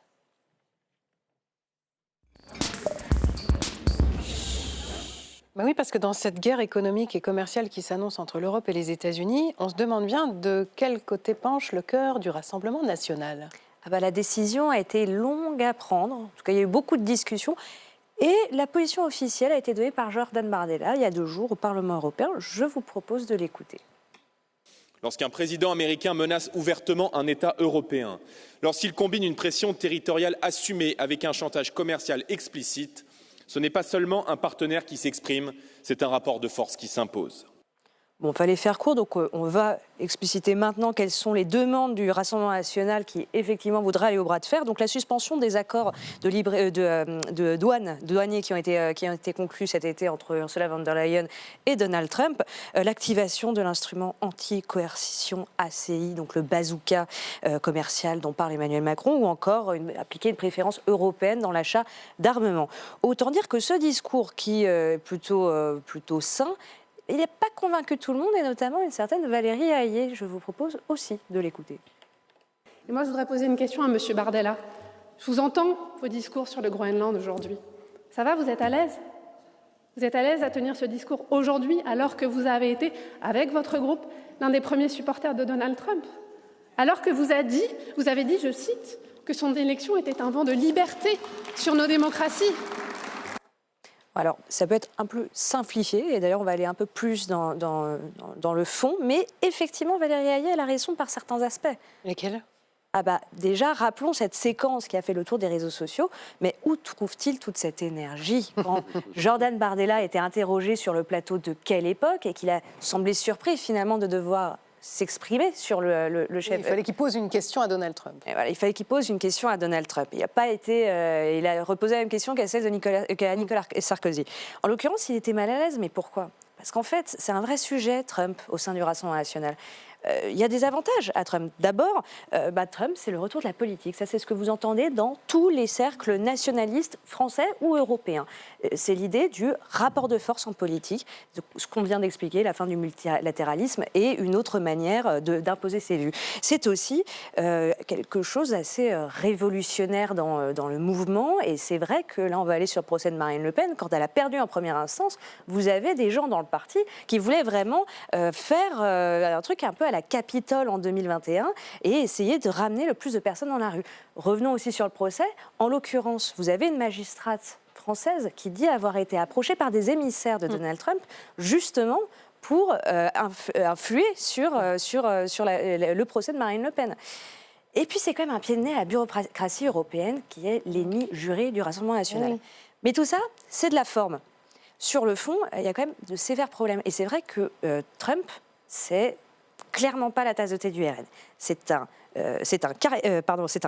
Ben oui, parce que dans cette guerre économique et commerciale qui s'annonce entre l'Europe et les États-Unis, on se demande bien de quel côté penche le cœur du Rassemblement national. La décision a été longue à prendre. En tout cas, il y a eu beaucoup de discussions. Et la position officielle a été donnée par Jordan Bardella il y a 2 jours au Parlement européen. Je vous propose de l'écouter. Lorsqu'un président américain menace ouvertement un État européen, lorsqu'il combine une pression territoriale assumée avec un chantage commercial explicite, ce n'est pas seulement un partenaire qui s'exprime, c'est un rapport de force qui s'impose. Il fallait faire court, donc on va expliciter maintenant quelles sont les demandes du Rassemblement national qui, effectivement, voudraient aller au bras de fer. Donc la suspension des accords de douaniers qui ont été conclus cet été entre Ursula von der Leyen et Donald Trump, l'activation de l'instrument anti-coercition ACI, donc le bazooka commercial dont parle Emmanuel Macron, ou encore appliquer une préférence européenne dans l'achat d'armement. Autant dire que ce discours qui est plutôt sain, il n'a pas convaincu tout le monde, et notamment une certaine Valérie Hayé. Je vous propose aussi de l'écouter. Et moi, je voudrais poser une question à M. Bardella. Je vous entends, vos discours sur le Groenland aujourd'hui. Ça va, vous êtes à l'aise ? Vous êtes à l'aise à tenir ce discours aujourd'hui, alors que vous avez été, avec votre groupe, l'un des premiers supporters de Donald Trump ? Alors que vous avez dit, je cite, que son élection était un vent de liberté sur nos démocraties. Alors, ça peut être un peu simplifié, et d'ailleurs, on va aller un peu plus dans le fond, mais effectivement, Valérie Hayé, elle a raison par certains aspects. Lesquels ? Déjà, rappelons cette séquence qui a fait le tour des réseaux sociaux, mais où trouve-t-il toute cette énergie ? Quand Jordan Bardella était interrogé sur le plateau de quelle époque, et qu'il a semblé surpris finalement de devoir s'exprimer sur le chef. Il fallait qu'il pose une question à Donald Trump. Et voilà, il fallait qu'il pose une question à Donald Trump. Il a reposé la même question qu'à celle de Nicolas Sarkozy. En l'occurrence, il était mal à l'aise, mais pourquoi ? Parce qu'en fait, c'est un vrai sujet, Trump, au sein du Rassemblement national. Il y a des avantages à Trump. D'abord, Trump, c'est le retour de la politique. Ça, c'est ce que vous entendez dans tous les cercles nationalistes français ou européens. C'est l'idée du rapport de force en politique, de ce qu'on vient d'expliquer, la fin du multilatéralisme et une autre manière d'imposer ses vues. C'est aussi quelque chose d'assez révolutionnaire dans le mouvement. Et c'est vrai que là, on va aller sur le procès de Marine Le Pen. Quand elle a perdu en première instance, vous avez des gens dans le parti qui voulaient vraiment faire un truc un peu à la Capitole en 2021 et essayer de ramener le plus de personnes dans la rue. Revenons aussi sur le procès. En l'occurrence, vous avez une magistrate française qui dit avoir été approchée par des émissaires de Donald Trump, justement pour influer sur le procès de Marine Le Pen. Et puis, c'est quand même un pied de nez à la bureaucratie européenne qui est l'ennemi juré du Rassemblement national. Oui. Mais tout ça, c'est de la forme. Sur le fond, il y a quand même de sévères problèmes. Et c'est vrai que Trump, c'est clairement pas la tasse de thé du RN. C'est un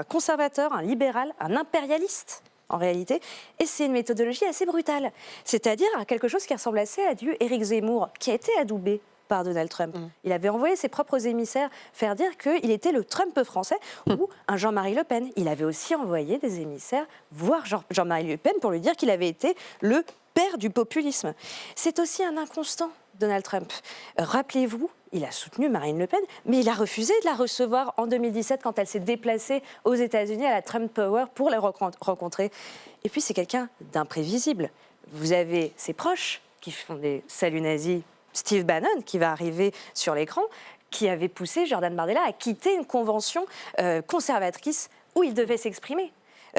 conservateur, un libéral, un impérialiste, en réalité. Et c'est une méthodologie assez brutale. C'est-à-dire quelque chose qui ressemble assez à du Éric Zemmour, qui a été adoubé par Donald Trump. Il avait envoyé ses propres émissaires faire dire qu'il était le Trump français ou un Jean-Marie Le Pen. Il avait aussi envoyé des émissaires voir Jean-Marie Le Pen pour lui dire qu'il avait été le père du populisme. C'est aussi un inconstant, Donald Trump. Rappelez-vous, il a soutenu Marine Le Pen, mais il a refusé de la recevoir en 2017 quand elle s'est déplacée aux États-Unis à la Trump Tower pour la rencontrer. Et puis c'est quelqu'un d'imprévisible. Vous avez ses proches qui font des saluts nazis, Steve Bannon qui va arriver sur l'écran, qui avait poussé Jordan Bardella à quitter une convention conservatrice où il devait s'exprimer.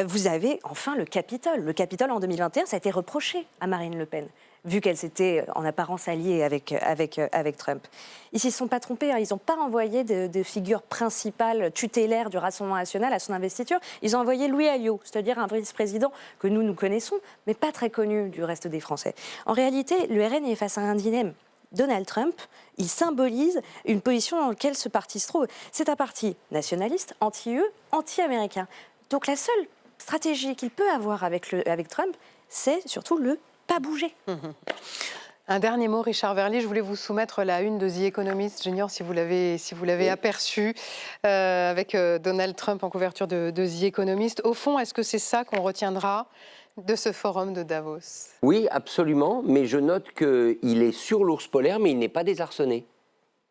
Vous avez enfin le Capitole. Le Capitole en 2021, ça a été reproché à Marine Le Pen, vu qu'elle s'était en apparence alliée avec Trump. Ils ne s'y sont pas trompés, hein. Ils n'ont pas envoyé de figure principale tutélaire du Rassemblement national à son investiture. Ils ont envoyé Louis Alliot, c'est-à-dire un vice-président que nous connaissons, mais pas très connu du reste des Français. En réalité, le RN est face à un dilemme. Donald Trump, il symbolise une position dans laquelle ce parti se trouve. C'est un parti nationaliste, anti-UE, anti-américain. Donc la seule stratégie qu'il peut avoir avec Trump, c'est surtout le pas bouger. Un dernier mot, Richard Verly, je voulais vous soumettre la une de The Economist, j'ignore si vous l'avez aperçu, avec Donald Trump en couverture de The Economist. Au fond, est-ce que c'est ça qu'on retiendra de ce forum de Davos? Oui, absolument, mais je note qu'il est sur l'ours polaire, mais il n'est pas désarçonné.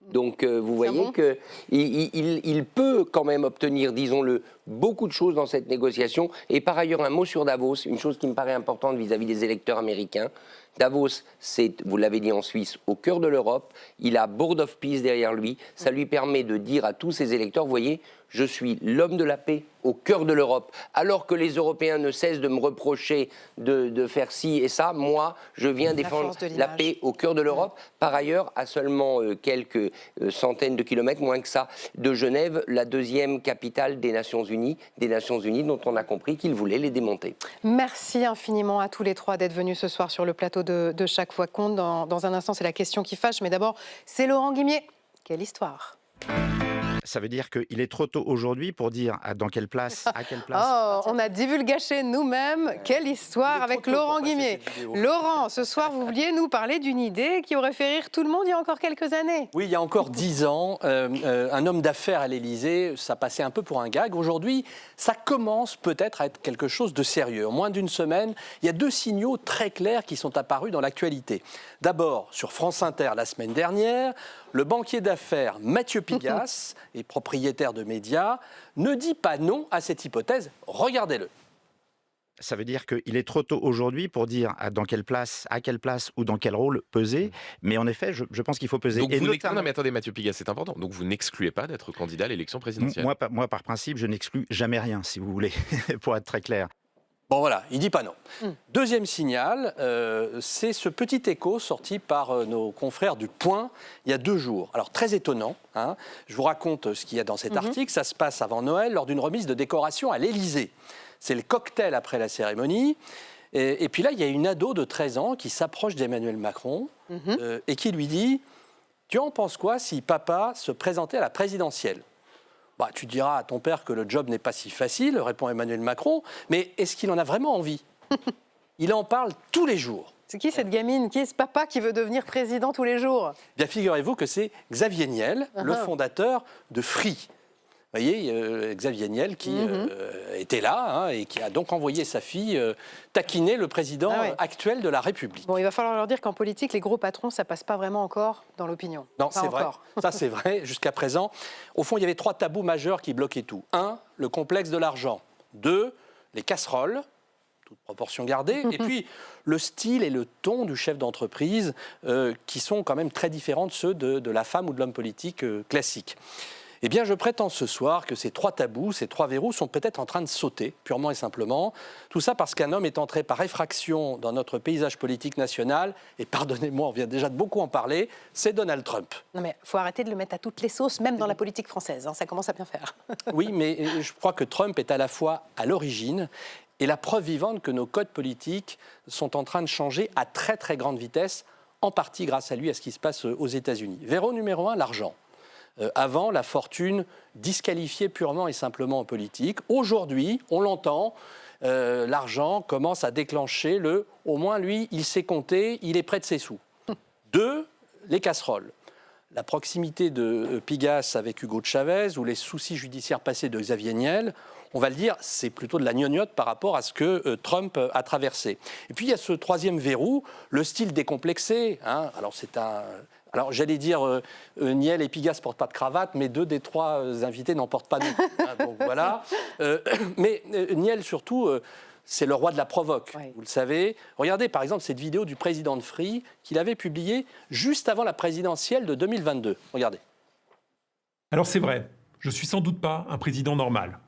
Donc vous voyez qu'il peut quand même obtenir, disons-le, beaucoup de choses dans cette négociation. Et par ailleurs, un mot sur Davos, une chose qui me paraît importante vis-à-vis des électeurs américains. Davos, c'est, vous l'avez dit en Suisse, au cœur de l'Europe. Il a Board of Peace derrière lui. Ça lui permet de dire à tous ses électeurs, vous voyez, je suis l'homme de la paix au cœur de l'Europe. Alors que les Européens ne cessent de me reprocher de faire ci et ça, moi, je viens défendre la paix au cœur de l'Europe. Par ailleurs, à seulement quelques centaines de kilomètres, moins que ça, de Genève, la deuxième capitale des Nations Unies dont on a compris qu'ils voulaient les démonter. Merci infiniment à tous les trois d'être venus ce soir sur le plateau de Chaque Voix Compte. Dans un instant, c'est la question qui fâche, mais d'abord, c'est Laurent Guimier. Quelle histoire! Ça veut dire qu'il est trop tôt aujourd'hui pour dire dans quelle place, à quelle place. Oh, on a divulgaché nous-mêmes. Quelle histoire avec Laurent Guimier. Laurent, ce soir, vous vouliez nous parler d'une idée qui aurait fait rire tout le monde il y a encore quelques années. Oui, il y a encore 10 ans, un homme d'affaires à l'Élysée, ça passait un peu pour un gag. Aujourd'hui, ça commence peut-être à être quelque chose de sérieux. En moins d'une semaine, il y a 2 signaux très clairs qui sont apparus dans l'actualité. D'abord, sur France Inter la semaine dernière, le banquier d'affaires Mathieu Pigasse, et propriétaire de médias, ne dit pas non à cette hypothèse. Regardez-le. Ça veut dire qu'il est trop tôt aujourd'hui pour dire dans quelle place, à quelle place ou dans quel rôle peser. Mais en effet, je pense qu'il faut peser. Donc non, mais attendez, Mathieu Pigasse, c'est important. Donc vous n'excluez pas d'être candidat à l'élection présidentielle? Moi, par principe, je n'exclus jamais rien, si vous voulez, pour être très clair. Bon voilà, il ne dit pas non. Deuxième signal, c'est ce petit écho sorti par nos confrères du Point il y a 2 jours. Alors très étonnant, hein. Je vous raconte ce qu'il y a dans cet article. Ça se passe avant Noël lors d'une remise de décoration à l'Élysée. C'est le cocktail après la cérémonie. Et puis là, il y a une ado de 13 ans qui s'approche d'Emmanuel Macron et qui lui dit « Tu en penses quoi si papa se présentait à la présidentielle ?» Bah, tu diras à ton père que le job n'est pas si facile, répond Emmanuel Macron, mais est-ce qu'il en a vraiment envie? Il en parle tous les jours. C'est qui cette gamine? Qui est ce papa qui veut devenir président tous les jours? Bien, figurez-vous que c'est Xavier Niel, le fondateur de Free. Vous voyez, Xavier Niel qui était là et qui a donc envoyé sa fille taquiner le président actuel de la République. Bon, il va falloir leur dire qu'en politique, les gros patrons, ça passe pas vraiment encore dans l'opinion. Non, c'est vrai. Ça, c'est vrai. Jusqu'à présent, au fond, il y avait 3 tabous majeurs qui bloquaient tout. 1, le complexe de l'argent. 2, les casseroles, toute proportion gardée. Et puis, le style et le ton du chef d'entreprise qui sont quand même très différents de ceux de la femme ou de l'homme politique classique. Eh bien, je prétends ce soir que ces 3 tabous, ces 3 verrous sont peut-être en train de sauter, purement et simplement. Tout ça parce qu'un homme est entré par effraction dans notre paysage politique national. Et pardonnez-moi, on vient déjà de beaucoup en parler, c'est Donald Trump. Non mais il faut arrêter de le mettre à toutes les sauces, même dans la politique française. Hein, ça commence à bien faire. Oui, mais je crois que Trump est à la fois à l'origine et la preuve vivante que nos codes politiques sont en train de changer à très très grande vitesse, en partie grâce à lui, à ce qui se passe aux États-Unis. Verrou numéro 1, l'argent. Avant, la fortune disqualifiée purement et simplement en politique. Aujourd'hui, on l'entend, l'argent commence à déclencher au moins lui, il sait compter, il est près de ses sous. 2, les casseroles. la proximité de Pigasse avec Hugo de Chavez ou les soucis judiciaires passés de Xavier Niel, on va le dire, c'est plutôt de la gnognotte par rapport à ce que Trump a traversé. Et puis il y a ce troisième verrou, le style décomplexé. Hein. Alors j'allais dire, Niel et Pigasse ne portent pas de cravate, mais 2 des 3 invités n'en portent pas non plus. Hein, donc voilà. Mais Niel surtout... c'est le roi de la provoque, vous le savez. Regardez par exemple cette vidéo du président de Free qu'il avait publiée juste avant la présidentielle de 2022. Regardez. Alors c'est vrai, je suis sans doute pas un président normal.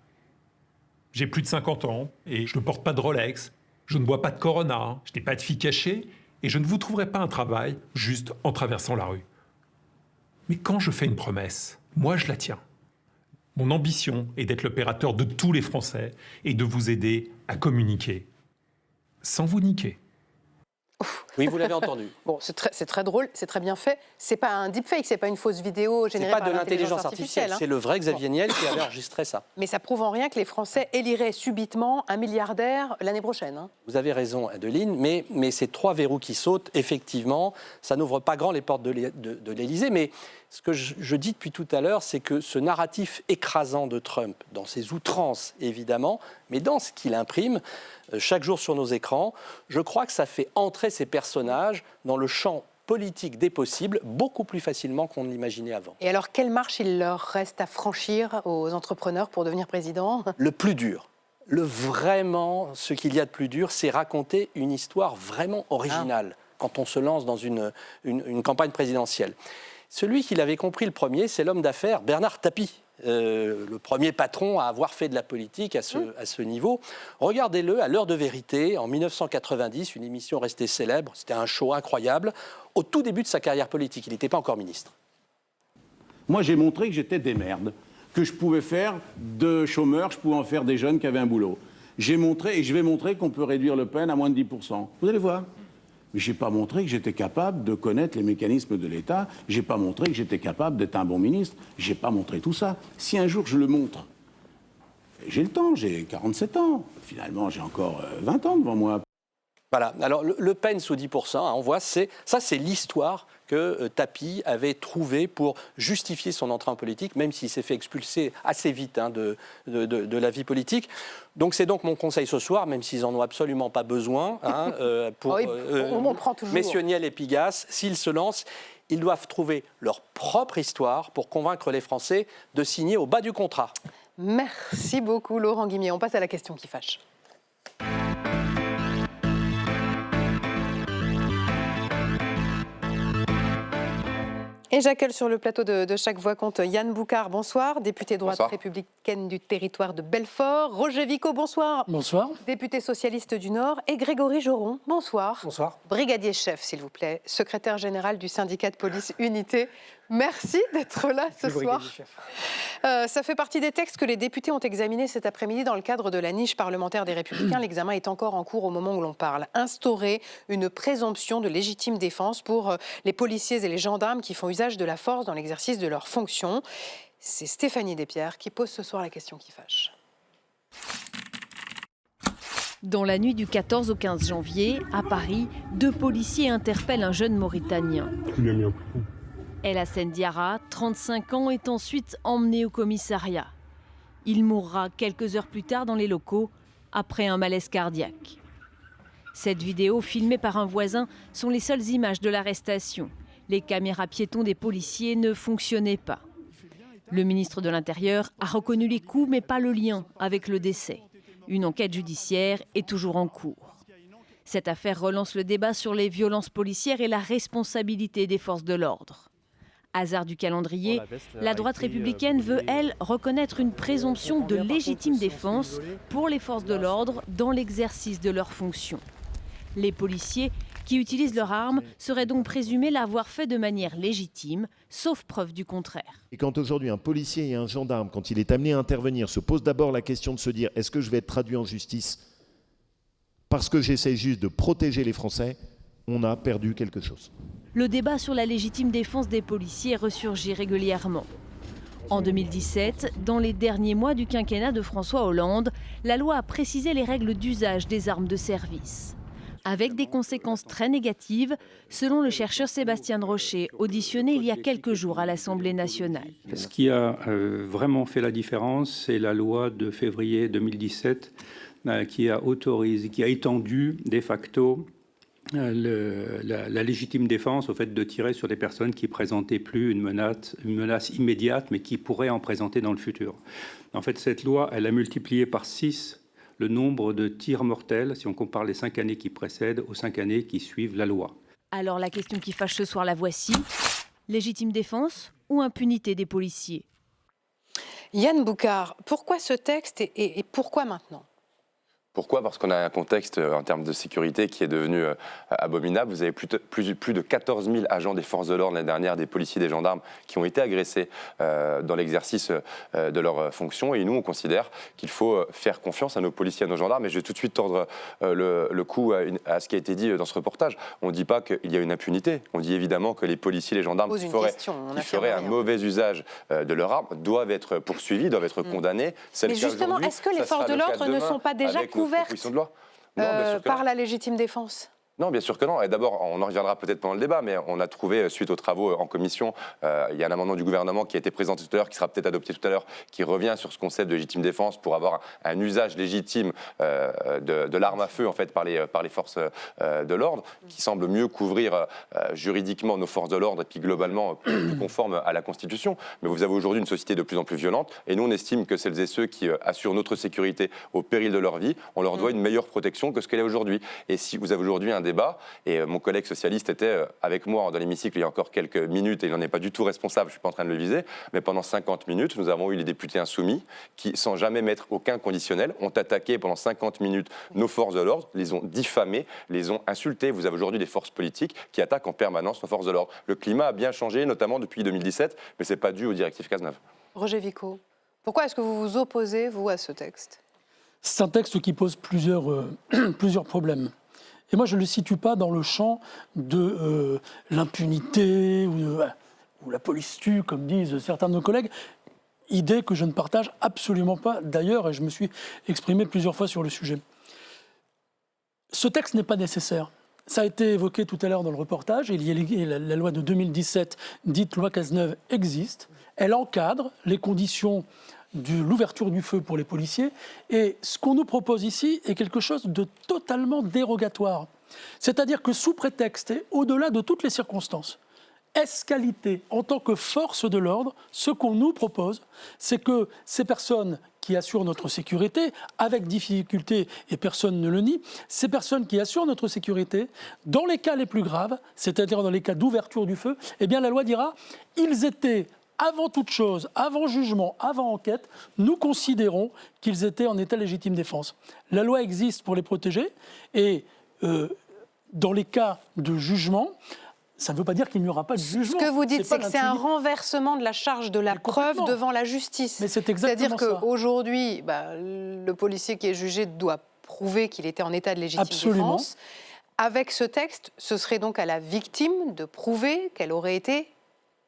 J'ai plus de 50 ans et je ne porte pas de Rolex, je ne bois pas de Corona, je n'ai pas de fille cachée et je ne vous trouverai pas un travail juste en traversant la rue. Mais quand je fais une promesse, moi je la tiens. Mon ambition est d'être l'opérateur de tous les Français et de vous aider à communiquer sans vous niquer. Oui, vous l'avez entendu. Bon, c'est très drôle, c'est très bien fait. C'est pas un deepfake, c'est pas une fausse vidéo générée par l'intelligence artificielle. C'est le vrai Xavier Niel qui avait enregistré ça. Mais ça prouve en rien que les Français éliraient subitement un milliardaire l'année prochaine. Hein. Vous avez raison, Adeline, mais ces 3 verrous qui sautent, effectivement, ça n'ouvre pas grand les portes de l'Élysée. Mais ce que je dis depuis tout à l'heure, c'est que ce narratif écrasant de Trump, dans ses outrances évidemment, mais dans ce qu'il imprime chaque jour sur nos écrans, je crois que ça fait entrer ces personnages dans le champ politique des possibles beaucoup plus facilement qu'on ne l'imaginait avant. Et alors, quelle marche il leur reste à franchir aux entrepreneurs pour devenir président ? Le plus dur. Ce qu'il y a de plus dur, c'est raconter une histoire vraiment originale quand on se lance dans une campagne présidentielle. Celui qui l'avait compris le premier, c'est l'homme d'affaires Bernard Tapie, le premier patron à avoir fait de la politique à ce niveau. Regardez-le à l'heure de vérité, en 1990, une émission restée célèbre, c'était un show incroyable, au tout début de sa carrière politique, il n'était pas encore ministre. Moi j'ai montré que j'étais des merdes, que je pouvais faire de chômeurs, je pouvais en faire des jeunes qui avaient un boulot. J'ai montré, et je vais montrer qu'on peut réduire Le Pen à moins de 10%. Vous allez voir. Mais je n'ai pas montré que j'étais capable de connaître les mécanismes de l'État. Je n'ai pas montré que j'étais capable d'être un bon ministre. Je n'ai pas montré tout ça. Si un jour je le montre, j'ai le temps, j'ai 47 ans. Finalement, j'ai encore 20 ans devant moi. Voilà. Alors, Le Pen sous 10%, hein, on voit, c'est l'histoire que Tapie avait trouvée pour justifier son entrée en politique, même s'il s'est fait expulser assez vite de la vie politique. Donc, c'est donc mon conseil ce soir, même s'ils n'en ont absolument pas besoin, pour on prend toujours. messieurs Niel et Pigasse, s'ils se lancent, ils doivent trouver leur propre histoire pour convaincre les Français de signer au bas du contrat. Merci beaucoup, Laurent Guimier. On passe à la question qui fâche. Et j'accueille sur le plateau de Chaque Voix Compte Yann Boucard, bonsoir, député droite républicaine du territoire de Belfort. Roger Vico, bonsoir. Bonsoir. Député socialiste du Nord. Et Grégory Joron, bonsoir. Bonsoir. Brigadier chef, s'il vous plaît, secrétaire général du syndicat de police Unité. Merci d'être là ce soir. Ça fait partie des textes que les députés ont examinés cet après-midi dans le cadre de la niche parlementaire des Républicains. L'examen est encore en cours au moment où l'on parle. Instaurer une présomption de légitime défense pour les policiers et les gendarmes qui font usage de la force dans l'exercice de leurs fonctions. C'est Stéphanie Despierres qui pose ce soir la question qui fâche. Dans la nuit du 14 au 15 janvier, à Paris, 2 policiers interpellent un jeune Mauritanien. El Hassen Diarra, 35 ans, est ensuite emmené au commissariat. Il mourra quelques heures plus tard dans les locaux, après un malaise cardiaque. Cette vidéo, filmée par un voisin, sont les seules images de l'arrestation. Les caméras piétons des policiers ne fonctionnaient pas. Le ministre de l'Intérieur a reconnu les coups, mais pas le lien avec le décès. Une enquête judiciaire est toujours en cours. Cette affaire relance le débat sur les violences policières et la responsabilité des forces de l'ordre. Hasard du calendrier, la droite républicaine veut, elle, reconnaître une présomption de légitime défense pour les forces de l'ordre dans l'exercice de leurs fonctions. Les policiers qui utilisent leurs armes seraient donc présumés l'avoir fait de manière légitime, sauf preuve du contraire. Et quand aujourd'hui un policier et un gendarme, quand il est amené à intervenir, se pose d'abord la question de se dire « est-ce que je vais être traduit en justice parce que j'essaie juste de protéger les Français ?» on a perdu quelque chose. Le débat sur la légitime défense des policiers ressurgit régulièrement. En 2017, dans les derniers mois du quinquennat de François Hollande, la loi a précisé les règles d'usage des armes de service. avec des conséquences très négatives, selon le chercheur Sébastien Rocher, auditionné il y a quelques jours à l'Assemblée nationale. Ce qui a vraiment fait la différence, c'est la loi de février 2017 qui a autorisé, qui a étendu de facto la légitime défense au fait de tirer sur des personnes qui ne présentaient plus une menace immédiate, mais qui pourraient en présenter dans le futur. En fait, cette loi, elle a multiplié par 6 le nombre de tirs mortels, si on compare les 5 années qui précèdent aux 5 années qui suivent la loi. Alors la question qui fâche ce soir, la voici. Légitime défense ou impunité des policiers? Yann Boucard, pourquoi ce texte et pourquoi maintenant? Pourquoi ? Parce qu'on a un contexte en termes de sécurité qui est devenu abominable. Vous avez plus de 14 000 agents des forces de l'ordre l'année dernière, des policiers, des gendarmes, qui ont été agressés dans l'exercice de leurs fonctions. Et nous, on considère qu'il faut faire confiance à nos policiers, à nos gendarmes. Et je vais tout de suite tordre le cou à ce qui a été dit dans ce reportage. On ne dit pas qu'il y a une impunité. On dit évidemment que les policiers, les gendarmes qui feraient un mauvais usage de leur arme doivent être poursuivis, doivent être condamnés. Mais justement, est-ce que les forces de l'ordre ne sont pas déjà couvertes par la légitime défense? Non, bien sûr que non. Et d'abord, on en reviendra peut-être pendant le débat, mais on a trouvé, suite aux travaux en commission, il y a un amendement du gouvernement qui a été présenté tout à l'heure, qui sera peut-être adopté tout à l'heure, qui revient sur ce concept de légitime défense pour avoir un usage légitime de l'arme à feu en fait, par les forces de l'ordre, qui semble mieux couvrir juridiquement nos forces de l'ordre et puis globalement plus conforme à la Constitution. Mais vous avez aujourd'hui une société de plus en plus violente et nous, on estime que celles et ceux qui assurent notre sécurité au péril de leur vie, on leur doit une meilleure protection que ce qu'elle est aujourd'hui. Et si vous avez aujourd'hui un débat, et mon collègue socialiste était avec moi dans l'hémicycle il y a encore quelques minutes et il n'en est pas du tout responsable, je ne suis pas en train de le viser, mais pendant 50 minutes, nous avons eu les députés insoumis qui, sans jamais mettre aucun conditionnel, ont attaqué pendant 50 minutes nos forces de l'ordre, les ont diffamés, les ont insultés. Vous avez aujourd'hui des forces politiques qui attaquent en permanence nos forces de l'ordre. Le climat a bien changé, notamment depuis 2017, mais ce n'est pas dû aux directives Cazeneuve. Roger Vico, pourquoi est-ce que vous vous opposez, vous, à ce texte? C'est un texte qui pose plusieurs problèmes. Et moi, je ne le situe pas dans le champ de l'impunité ou la police tue, comme disent certains de nos collègues. Idée que je ne partage absolument pas, d'ailleurs, et je me suis exprimé plusieurs fois sur le sujet. Ce texte n'est pas nécessaire. Ça a été évoqué tout à l'heure dans le reportage. La loi de 2017, dite loi Cazeneuve, existe. Elle encadre les conditions de l'ouverture du feu pour les policiers. Et ce qu'on nous propose ici est quelque chose de totalement dérogatoire. C'est-à-dire que sous prétexte et au-delà de toutes les circonstances, qualité en tant que force de l'ordre, ce qu'on nous propose, c'est que ces personnes qui assurent notre sécurité, avec difficulté, et personne ne le nie, ces personnes qui assurent notre sécurité, dans les cas les plus graves, c'est-à-dire dans les cas d'ouverture du feu, eh bien la loi dira, ils étaient avant toute chose, avant jugement, avant enquête, nous considérons qu'ils étaient en état de légitime défense. La loi existe pour les protéger et dans les cas de jugement, ça ne veut pas dire qu'il n'y aura pas de jugement. Ce que vous dites, c'est que c'est un renversement de la charge de la preuve devant la justice. Mais c'est exactement C'est-à-dire qu'aujourd'hui, le policier qui est jugé doit prouver qu'il était en état de légitime défense. Avec ce texte, ce serait donc à la victime de prouver qu'elle aurait été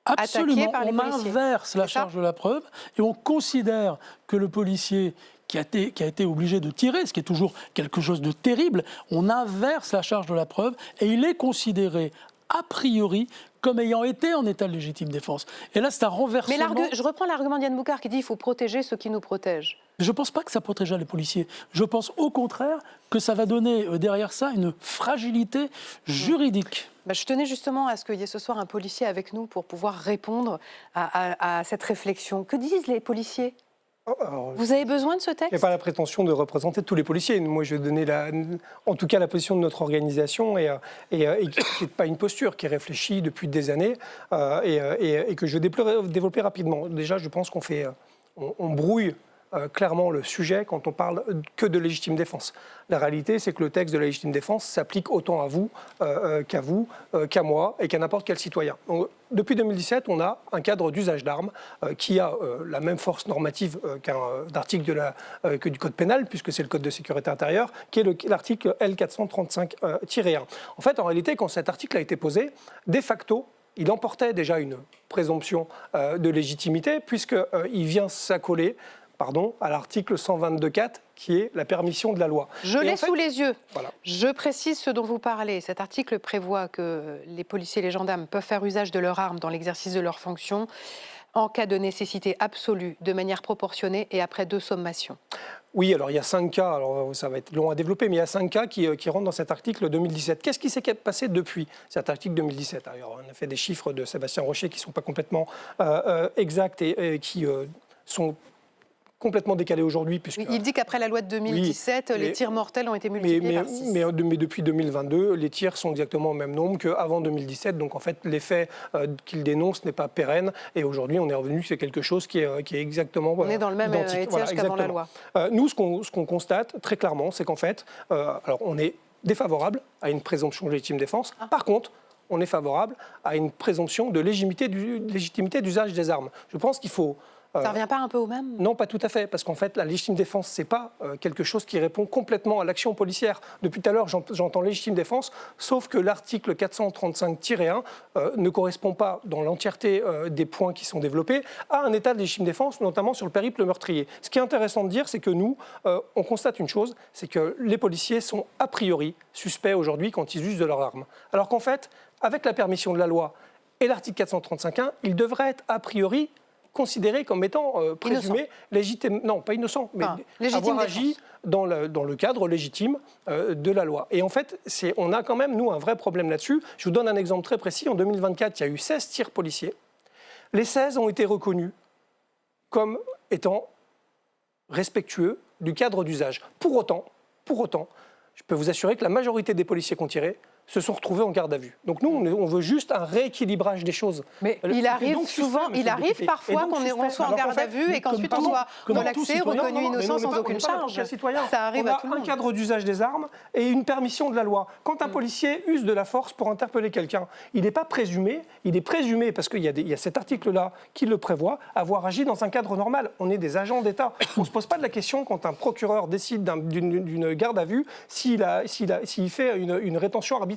absolument, par les policiers. On inverse la charge de la preuve et on considère que le policier qui a été obligé de tirer, ce qui est toujours quelque chose de terrible, on inverse la charge de la preuve et il est considéré a priori comme ayant été en état de légitime défense. Et là, c'est un renversement. Mais je reprends l'argument d'Yann Boucard qui dit qu'il faut protéger ceux qui nous protègent. Je ne pense pas que ça protégera les policiers. Je pense au contraire que ça va donner derrière ça une fragilité juridique. Je tenais justement à ce qu'il y ait ce soir un policier avec nous pour pouvoir répondre à cette réflexion. Que disent les policiers ? Vous avez besoin de ce texte ? Je n'ai pas la prétention de représenter tous les policiers. Moi, je vais donner en tout cas la position de notre organisation et qui n'est pas une posture, qui réfléchit depuis des années et que je vais développer rapidement. Déjà, je pense on brouille clairement le sujet quand on parle que de légitime défense. La réalité, c'est que le texte de la légitime défense s'applique autant à vous, qu'à moi et qu'à n'importe quel citoyen. Donc, depuis 2017, on a un cadre d'usage d'armes qui a la même force normative qu'un article que du Code pénal, puisque c'est le Code de sécurité intérieure, qui est l'article L435-1. En fait, en réalité, quand cet article a été posé, de facto, il emportait déjà une présomption de légitimité, puisqu'il vient s'accoler à l'article 122.4, qui est la permission de la loi. Je l'ai sous les yeux. Voilà. Je précise ce dont vous parlez. Cet article prévoit que les policiers et les gendarmes peuvent faire usage de leurs armes dans l'exercice de leurs fonctions en cas de nécessité absolue, de manière proportionnée et après 2 sommations. Oui, alors il y a 5 cas, alors ça va être long à développer, mais il y a 5 cas qui rentrent dans cet article 2017. Qu'est-ce qui s'est passé depuis cet article 2017 ? Alors, on a fait des chiffres de Sébastien Rocher qui ne sont pas complètement exacts et qui sont complètement décalés aujourd'hui. Oui, il dit qu'après la loi de 2017, les tirs mortels ont été multipliés par 6. Mais depuis 2022, les tirs sont exactement au même nombre qu'avant 2017. Donc en fait, l'effet qu'il dénonce n'est pas pérenne. Et aujourd'hui, on est revenu que c'est quelque chose qui est exactement on est dans le même identique. étiage qu'avant la loi. Nous, ce qu'on constate très clairement, c'est qu'en fait, alors on est défavorable à une présomption de légitime défense. Par contre, on est favorable à une présomption de légitimité d'usage des armes. Je pense qu'il faut... Ça ne revient pas un peu au même ? Non, pas tout à fait, parce qu'en fait, la légitime défense, ce n'est pas quelque chose qui répond complètement à l'action policière. Depuis tout à l'heure, j'entends légitime défense, sauf que l'article 435-1 ne correspond pas, dans l'entièreté des points qui sont développés, à un état de légitime défense, notamment sur le périple meurtrier. Ce qui est intéressant de dire, c'est que nous, on constate une chose, c'est que les policiers sont a priori suspects aujourd'hui quand ils usent de leurs armes. Alors qu'en fait, avec la permission de la loi et l'article 435-1, ils devraient être a priori considérés comme étant présumés légitimes, non pas innocents, mais avoir agi dans le cadre légitime de la loi. Et en fait, on a quand même, nous, un vrai problème là-dessus. Je vous donne un exemple très précis. En 2024, il y a eu 16 tirs policiers. Les 16 ont été reconnus comme étant respectueux du cadre d'usage. Pour autant, je peux vous assurer que la majorité des policiers qui ont tiré se sont retrouvés en garde à vue. Donc nous, on veut juste un rééquilibrage des choses. Mais il arrive parfois qu'on soit en garde à vue et qu'ensuite on soit relaxé, reconnu innocent sans aucune charge. Ça arrive à tout le monde. On a un cadre d'usage des armes et une permission de la loi. Quand un policier use de la force pour interpeller quelqu'un, il n'est pas présumé, il est présumé, parce qu'il y a cet article-là qui le prévoit, avoir agi dans un cadre normal. On est des agents d'État. On ne se pose pas de la question quand un procureur décide d'une garde à vue s'il fait une rétention arbitraire.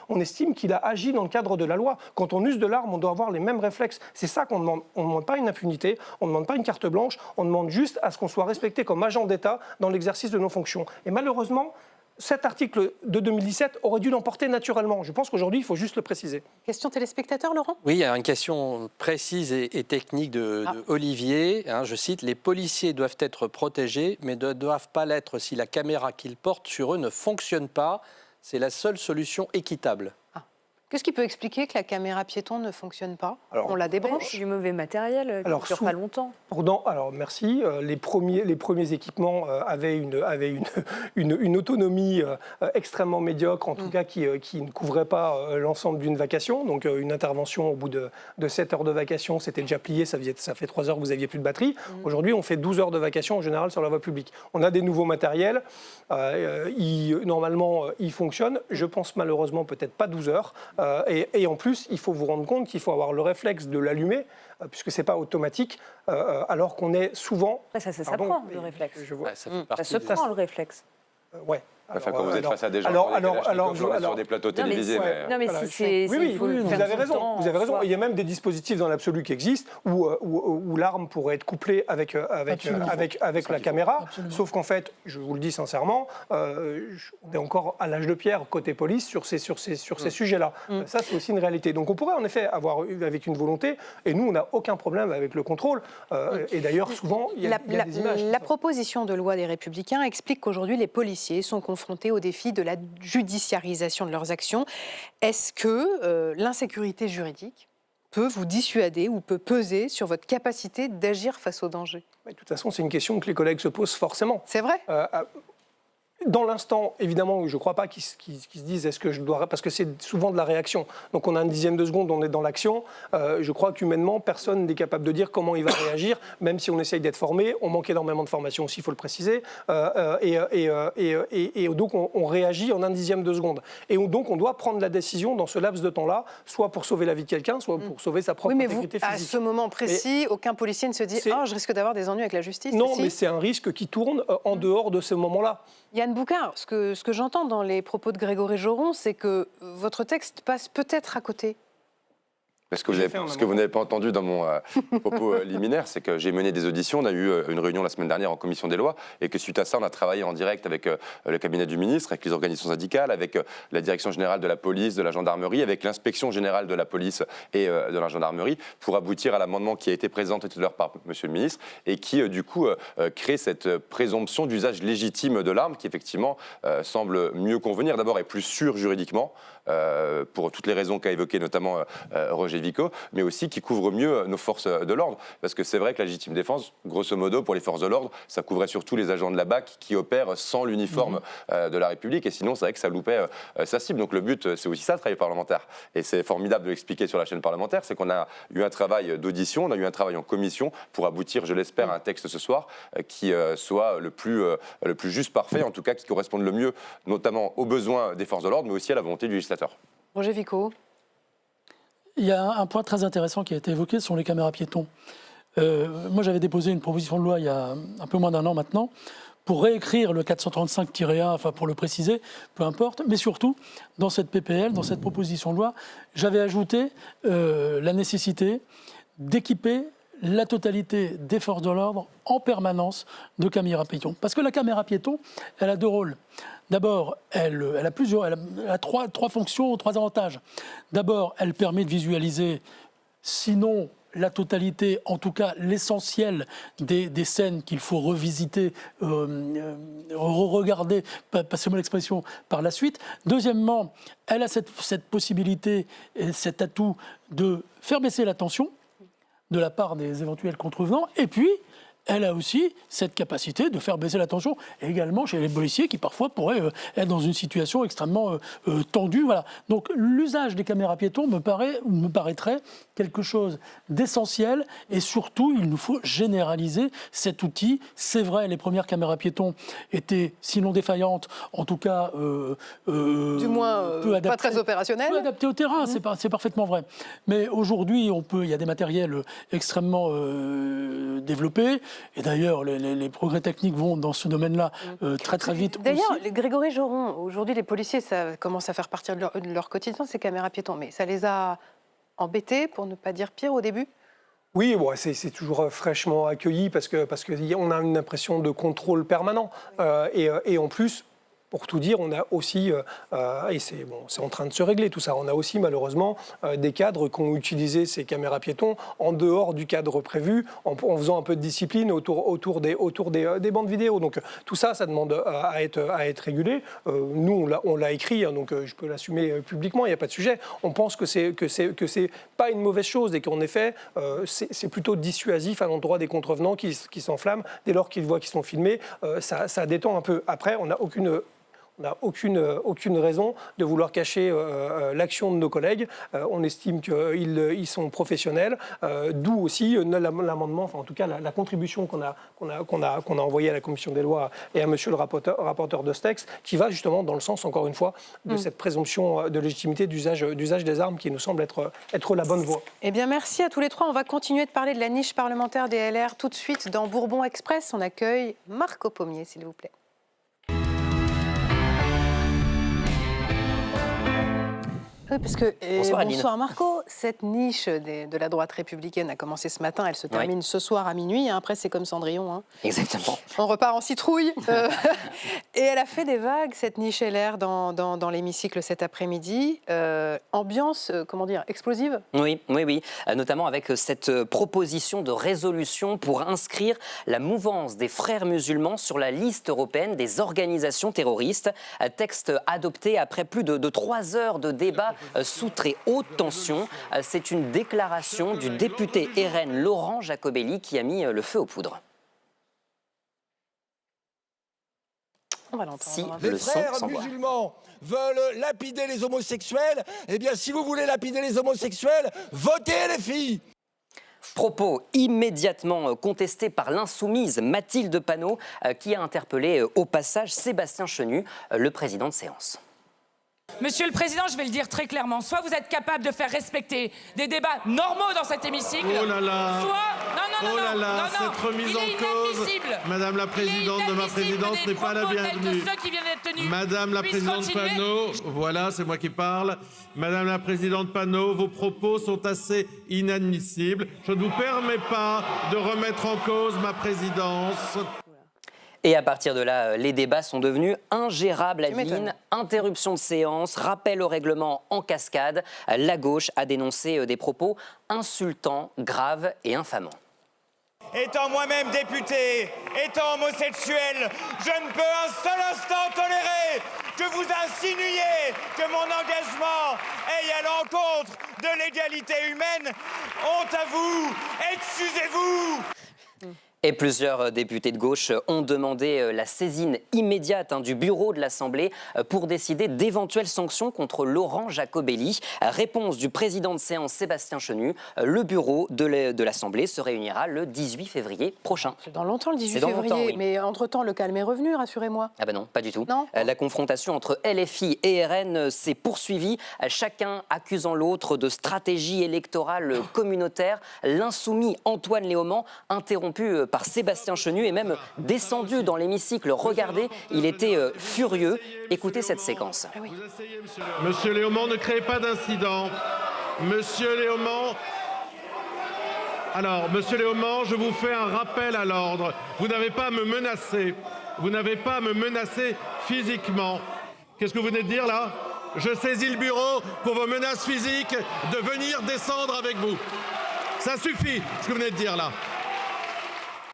On estime qu'il a agi dans le cadre de la loi. Quand on use de l'arme, on doit avoir les mêmes réflexes. C'est ça qu'on demande. On ne demande pas une impunité, on ne demande pas une carte blanche, on demande juste à ce qu'on soit respecté comme agent d'État dans l'exercice de nos fonctions. Et malheureusement, cet article de 2017 aurait dû l'emporter naturellement. Je pense qu'aujourd'hui, il faut juste le préciser. Question téléspectateur, Laurent ? Oui, il y a une question précise et technique de Olivier. Je cite, « Les policiers doivent être protégés, mais ne doivent pas l'être si la caméra qu'ils portent sur eux ne fonctionne pas. C'est la seule solution équitable. » Qu'est-ce qui peut expliquer que la caméra piéton ne fonctionne pas ? On la débranche ? Du mauvais matériel qui ne dure pas longtemps. Alors merci. Les premiers équipements avaient une autonomie extrêmement médiocre, en tout cas qui ne couvrait pas l'ensemble d'une vacation. Donc une intervention au bout de 7 heures de vacation, c'était déjà plié, ça fait 3 heures que vous n'aviez plus de batterie. Aujourd'hui, on fait 12 heures de vacation en général sur la voie publique. On a des nouveaux matériels. Normalement, ils fonctionnent. Je pense malheureusement peut-être pas 12 heures. Et en plus, il faut vous rendre compte qu'il faut avoir le réflexe de l'allumer, puisque ce n'est pas automatique, alors qu'on est souvent... Ça prend, le réflexe. Ça se prend, le réflexe. Ouais. Enfin, quand vous êtes face à des gens sur des plateaux télévisés. Oui, vous avez raison. Vous avez raison. Il y a même des dispositifs dans l'absolu qui existent où l'arme pourrait être couplée avec la caméra. Absolument. Sauf qu'en fait, je vous le dis sincèrement, on est encore à l'âge de pierre côté police sur ces sujets-là. Ça, c'est aussi une réalité. Donc on pourrait en effet avoir avec une volonté, et nous, on n'a aucun problème avec le contrôle. Et d'ailleurs, souvent, il y a des images. La proposition de loi des Républicains explique qu'aujourd'hui, les policiers sont confrontés au défi de la judiciarisation de leurs actions. Est-ce que l'insécurité juridique peut vous dissuader ou peut peser sur votre capacité d'agir face au danger ? De toute façon, c'est une question que les collègues se posent forcément. C'est vrai ? Dans l'instant, évidemment, je ne crois pas qu'ils se disent est-ce que je dois... Parce que c'est souvent de la réaction. Donc on a un dixième de seconde, on est dans l'action. Je crois qu'humainement, personne n'est capable de dire comment il va réagir, même si on essaye d'être formé. On manque énormément de formation aussi, il faut le préciser. Et donc on réagit en un dixième de seconde. Et donc on doit prendre la décision dans ce laps de temps-là, soit pour sauver la vie de quelqu'un, soit pour sauver sa propre intégrité physique. À ce moment précis, aucun policier ne se dit « je risque d'avoir des ennuis avec la justice ». Non, mais c'est un risque qui tourne en dehors de ce moment-là. Yann Bouquin, ce que j'entends dans les propos de Grégory Joron, c'est que votre texte passe peut-être à côté. Ce que vous n'avez pas entendu dans mon propos liminaire, c'est que j'ai mené des auditions. On a eu une réunion la semaine dernière en commission des lois et que suite à ça, on a travaillé en direct avec le cabinet du ministre, avec les organisations syndicales, avec la direction générale de la police, de la gendarmerie, avec l'inspection générale de la police et de la gendarmerie pour aboutir à l'amendement qui a été présenté tout à l'heure par monsieur le ministre et qui, du coup, crée cette présomption d'usage légitime de l'arme qui, effectivement, semble mieux convenir. D'abord, est plus sûre juridiquement pour toutes les raisons qu'a évoquées notamment Roger Vico, mais aussi qui couvre mieux nos forces de l'ordre. Parce que c'est vrai que la légitime défense, grosso modo, pour les forces de l'ordre, ça couvrait surtout les agents de la BAC qui opèrent sans l'uniforme de la République. Et sinon, c'est vrai que ça loupait sa cible. Donc le but, c'est aussi ça, le travail parlementaire. Et c'est formidable de l'expliquer sur la chaîne parlementaire, c'est qu'on a eu un travail d'audition, on a eu un travail en commission pour aboutir, je l'espère, à un texte ce soir qui soit le plus juste parfait, en tout cas qui corresponde le mieux, notamment aux besoins des forces de l'ordre, mais aussi à la volonté du législateur. Roger Vico. Il y a un point très intéressant qui a été évoqué, ce sont les caméras piétons. Moi, j'avais déposé une proposition de loi il y a un peu moins d'un an maintenant pour réécrire le 435-1, enfin pour le préciser, peu importe, mais surtout, dans cette PPL, dans cette proposition de loi, j'avais ajouté la nécessité d'équiper la totalité des forces de l'ordre en permanence de caméras piétons. Parce que la caméra piéton, elle a deux rôles. D'abord, elle a trois fonctions, trois avantages. D'abord, elle permet de visualiser, sinon la totalité, en tout cas l'essentiel des scènes qu'il faut revisiter, re-regarder, passez-moi l'expression, par la suite. Deuxièmement, elle a cette possibilité et cet atout de faire baisser la tension de la part des éventuels contrevenants. Et puis, elle a aussi cette capacité de faire baisser la tension également chez les policiers qui parfois pourraient être dans une situation extrêmement tendue. Voilà. Donc l'usage des caméras piétons me paraîtrait quelque chose d'essentiel et surtout il nous faut généraliser cet outil. C'est vrai, les premières caméras piétons étaient sinon défaillantes, en tout cas du moins pas très opérationnelles. Peu adaptées au terrain, c'est parfaitement vrai. Mais aujourd'hui, il y a des matériels extrêmement développeurs. Et d'ailleurs, les progrès techniques vont dans ce domaine-là très très vite. D'ailleurs, Grégory Joron, aujourd'hui les policiers ça commence à faire partie de leur quotidien, ces caméras piétons. Mais ça les a embêtés, pour ne pas dire pire, au début ? Oui, bon, c'est toujours fraîchement accueilli parce qu'on a une impression de contrôle permanent. Et en plus, pour tout dire, on a aussi, et c'est en train de se régler tout ça, on a aussi malheureusement des cadres qui ont utilisé ces caméras piétons en dehors du cadre prévu, en faisant un peu de discipline autour des bandes vidéo. Donc tout ça, ça demande à être régulé. Nous, on l'a écrit, hein, donc je peux l'assumer publiquement, il n'y a pas de sujet. On pense que c'est pas une mauvaise chose et qu'en effet, c'est plutôt dissuasif à l'endroit des contrevenants qui s'enflamment. Dès lors qu'ils voient qu'ils sont filmés, ça détend un peu. Après, on n'a aucune raison de vouloir cacher l'action de nos collègues. On estime qu'ils sont professionnels, d'où aussi l'amendement, enfin en tout cas la contribution qu'on a envoyée à la commission des lois et à monsieur le rapporteur de ce texte, qui va justement dans le sens, encore une fois, de cette présomption de légitimité d'usage des armes qui nous semble être la bonne voie. Eh bien merci à tous les trois. On va continuer de parler de la niche parlementaire des LR tout de suite dans Bourbon Express. On accueille Marco Pommier, s'il vous plaît. Oui, parce que, bonsoir Marco, cette niche de la droite républicaine a commencé ce matin, elle se termine ce soir à minuit, hein. Après c'est comme Cendrillon. Hein. Exactement. On repart en citrouille. Et elle a fait des vagues, cette niche LR, dans l'hémicycle cet après-midi. Ambiance, explosive ? Oui, notamment avec cette proposition de résolution pour inscrire la mouvance des frères musulmans sur la liste européenne des organisations terroristes. Texte adopté après plus de 3 heures de débat sous très haute tension. C'est une déclaration du député RN Laurent Jacobelli qui a mis le feu aux poudres. On va l'entendre. Les frères musulmans veulent lapider les homosexuels. Eh bien, si vous voulez lapider les homosexuels, votez les filles. Propos immédiatement contestés par l'insoumise Mathilde Panot, qui a interpellé au passage Sébastien Chenu, le président de séance. Monsieur le Président, je vais le dire très clairement, soit vous êtes capable de faire respecter des débats normaux dans cet hémicycle, oh là là, soit... Oh là là, cette remise en cause, Madame la Présidente de ma présidence n'est pas la bienvenue. Ceux qui viennent d'être tenus Chenu Madame la puisse présidente continuer. Panot, voilà, c'est moi qui parle. Madame la présidente Panot, vos propos sont assez inadmissibles. Je ne vous permets pas de remettre en cause ma présidence. Et à partir de là, les débats sont devenus ingérables, Adeline. Interruption de séance, rappel au règlement en cascade. La gauche a dénoncé des propos insultants, graves et infamants. Étant moi-même député, étant homosexuel, je ne peux un seul instant tolérer que vous insinuiez que mon engagement aille à l'encontre de l'égalité humaine. Honte à vous, excusez-vous. Et plusieurs députés de gauche ont demandé la saisine immédiate du bureau de l'Assemblée pour décider d'éventuelles sanctions contre Laurent Jacobelli. Réponse du président de séance Sébastien Chenu, le bureau de l'Assemblée se réunira le 18 février prochain. C'est dans longtemps le 18 C'est dans février, longtemps, oui. mais entre-temps le calme est revenu, rassurez-moi. Ah ben non, pas du tout. Non. La confrontation entre LFI et RN s'est poursuivie, chacun accusant l'autre de stratégie électorale communautaire. L'insoumis Antoine Léaumont, interrompu par Sébastien Chenu, est même descendu dans l'hémicycle. Regardez, il était furieux. Écoutez cette séquence. Monsieur Léaumont, ne créez pas d'incident. Monsieur Léaumont... Alors, Monsieur Léaumont, je vous fais un rappel à l'ordre. Vous n'avez pas à me menacer. Vous n'avez pas à me menacer physiquement. Qu'est-ce que vous venez de dire là? Je saisis le bureau pour vos menaces physiques de venir descendre avec vous. Ça suffit, ce que vous venez de dire là.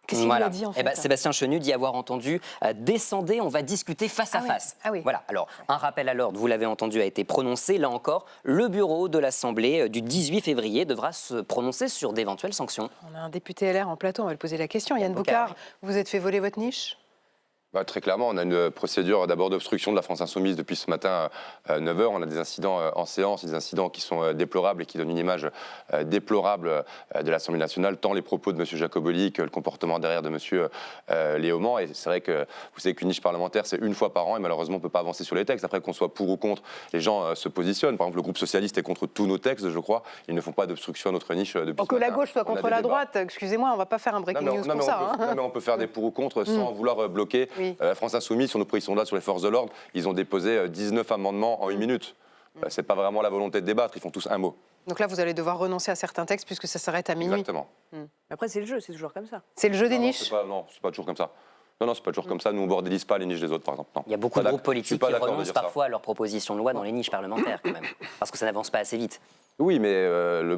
Qu'est-ce qu'il a dit en fait? Sébastien Chenu dit avoir entendu descendez, on va discuter face à face. Ah oui. Voilà. Alors, un rappel à l'ordre, vous l'avez entendu, a été prononcé. Là encore, le bureau de l'Assemblée du 18 février devra se prononcer sur d'éventuelles sanctions. On a un député LR en plateau, on va lui poser la question. Yann Boucard, vous êtes fait voler votre niche? Très clairement, on a une procédure d'abord d'obstruction de la France Insoumise depuis ce matin à 9h. On a des incidents en séance, des incidents qui sont déplorables et qui donnent une image déplorable de l'Assemblée nationale, tant les propos de M. Jacobelli que le comportement derrière de M. Léaumont. Et c'est vrai que vous savez qu'une niche parlementaire, c'est une fois par an et malheureusement, on ne peut pas avancer sur les textes. Après, qu'on soit pour ou contre, les gens se positionnent. Par exemple, le groupe socialiste est contre tous nos textes, je crois. Ils ne font pas d'obstruction à notre niche depuis ce Que matin. la gauche soit contre la droite, excusez-moi, on ne va pas faire un breaking news pour ça. Non, mais on peut faire des pour ou contre sans vouloir bloquer. Oui. La France Insoumise, sur nos positions là sur les forces de l'ordre, ils ont déposé 19 amendements en 1 minute. C'est pas vraiment la volonté de débattre, ils font tous un mot. Donc là, vous allez devoir renoncer à certains textes puisque ça s'arrête à minuit. Exactement. Après, c'est le jeu, c'est toujours comme ça. C'est le jeu des niches. Non, c'est pas toujours comme ça. Non, c'est pas toujours comme ça. Nous, on bordélise pas les niches des autres, par exemple. Non. Il y a beaucoup de groupes politiques qui renoncent ça. parfois à leurs propositions de loi dans les niches parlementaires, quand même, parce que ça n'avance pas assez vite. Oui, mais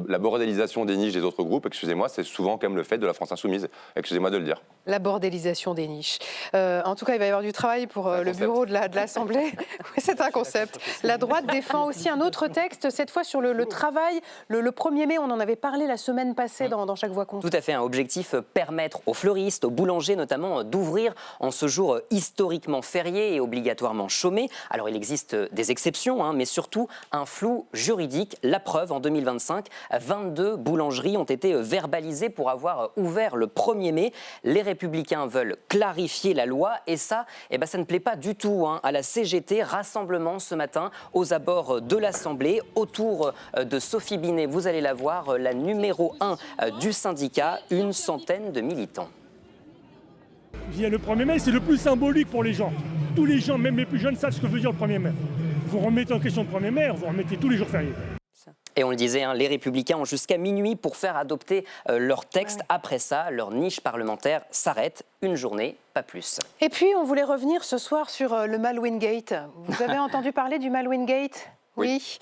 la bordélisation des niches des autres groupes, excusez-moi, c'est souvent quand même le fait de la France Insoumise. Excusez-moi de le dire. La bordélisation des niches. En tout cas, il va y avoir du travail pour le bureau de l'Assemblée. C'est un concept. La droite défend aussi un autre texte, cette fois sur le travail. Le 1er mai, on en avait parlé la semaine passée dans Chaque Voix compte. Tout à fait, un objectif, permettre aux fleuristes, aux boulangers notamment, d'ouvrir en ce jour historiquement férié et obligatoirement chômé. Alors il existe des exceptions, mais surtout un flou juridique. La preuve, en 2025, 22 boulangeries ont été verbalisées pour avoir ouvert le 1er mai. Les Républicains veulent clarifier la loi et ça, ça ne plaît pas du tout à la CGT. Rassemblement ce matin aux abords de l'Assemblée autour de Sophie Binet. Vous allez la voir, la numéro 1 du syndicat, une centaine de militants. Le 1er mai, c'est le plus symbolique pour les gens. Tous les gens, même les plus jeunes, savent ce que veut dire le 1er mai. Vous remettez en question le 1er mai, vous remettez tous les jours fériés. Et on le disait, les Républicains ont jusqu'à minuit pour faire adopter leur texte. Après ça, leur niche parlementaire s'arrête. Une journée, pas plus. Et puis, on voulait revenir ce soir sur le Malouine-Gate. Vous avez entendu parler du Malouine-Gate ? Oui,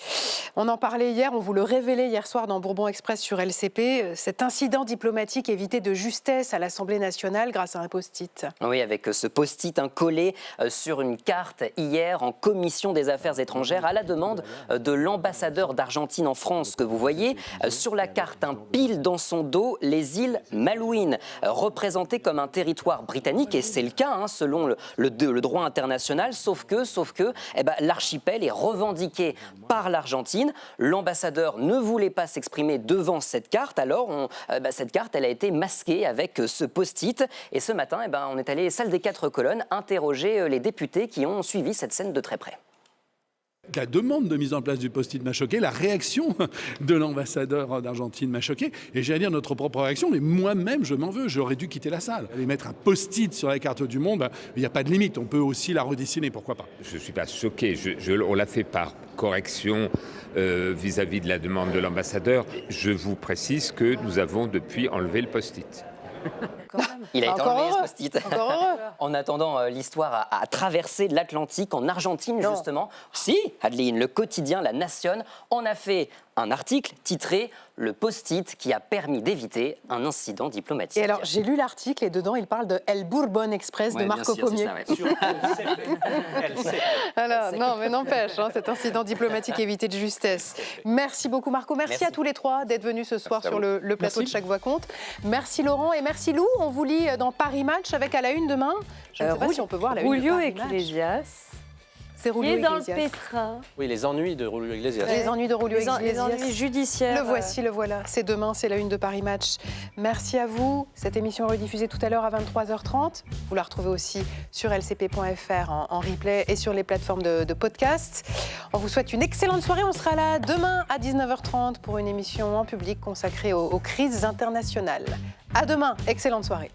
on en parlait hier, on vous le révélait hier soir dans Bourbon Express sur LCP. Cet incident diplomatique évité de justesse à l'Assemblée nationale grâce à un post-it. Oui, avec ce post-it collé sur une carte hier en commission des affaires étrangères à la demande de l'ambassadeur d'Argentine en France que vous voyez. Sur la carte, pile dans son dos, les îles Malouines, représentées comme un territoire britannique, et c'est le cas selon le droit international, sauf que l'archipel est revendiqué par l'Argentine. L'ambassadeur ne voulait pas s'exprimer devant cette carte, alors cette carte elle a été masquée avec ce post-it. Et ce matin, on est allé salle des 4 colonnes interroger les députés qui ont suivi cette scène de très près. La demande de mise en place du post-it m'a choqué, la réaction de l'ambassadeur d'Argentine m'a choqué, et j'allais dire notre propre réaction, mais moi-même je m'en veux, j'aurais dû quitter la salle. Aller mettre un post-it sur la carte du monde, il n'y a pas de limite, on peut aussi la redessiner, pourquoi pas. Je ne suis pas choqué, on l'a fait par correction vis-à-vis de la demande de l'ambassadeur. Je vous précise que nous avons depuis enlevé le post-it. Il a été Encore enlevé heureux. ce post-it. Encore heureux. En attendant, l'histoire a traversé l'Atlantique en Argentine, justement. Si, Adeline, le quotidien La Nation en a fait un article titré « Le post-it qui a permis d'éviter un incident diplomatique ». Et alors, j'ai lu l'article et dedans, il parle de El Bourbon Express de Marco Pommier. Alors, non, mais n'empêche, cet incident diplomatique évité de justesse. Merci beaucoup, Marco. Merci à tous les trois d'être venus ce soir sur le plateau de Chaque Voix Compte. Merci Laurent et merci Lou. On vous lit dans Paris Match avec à la une demain. Je ne sais pas si on peut voir la une de Julio Paris Match. Iglesias. C'est Julio Il est dans Iglesias. le pétrin. Oui, les ennuis de Julio Iglesias. Les ennuis de Julio Iglesias. Les ennuis judiciaires. Le voici, le voilà. C'est demain, c'est la une de Paris Match. Merci à vous. Cette émission est rediffusée tout à l'heure à 23h30. Vous la retrouvez aussi sur lcp.fr en replay et sur les plateformes de podcast. On vous souhaite une excellente soirée. On sera là demain à 19h30 pour une émission en public consacrée aux crises internationales. À demain. Excellente soirée.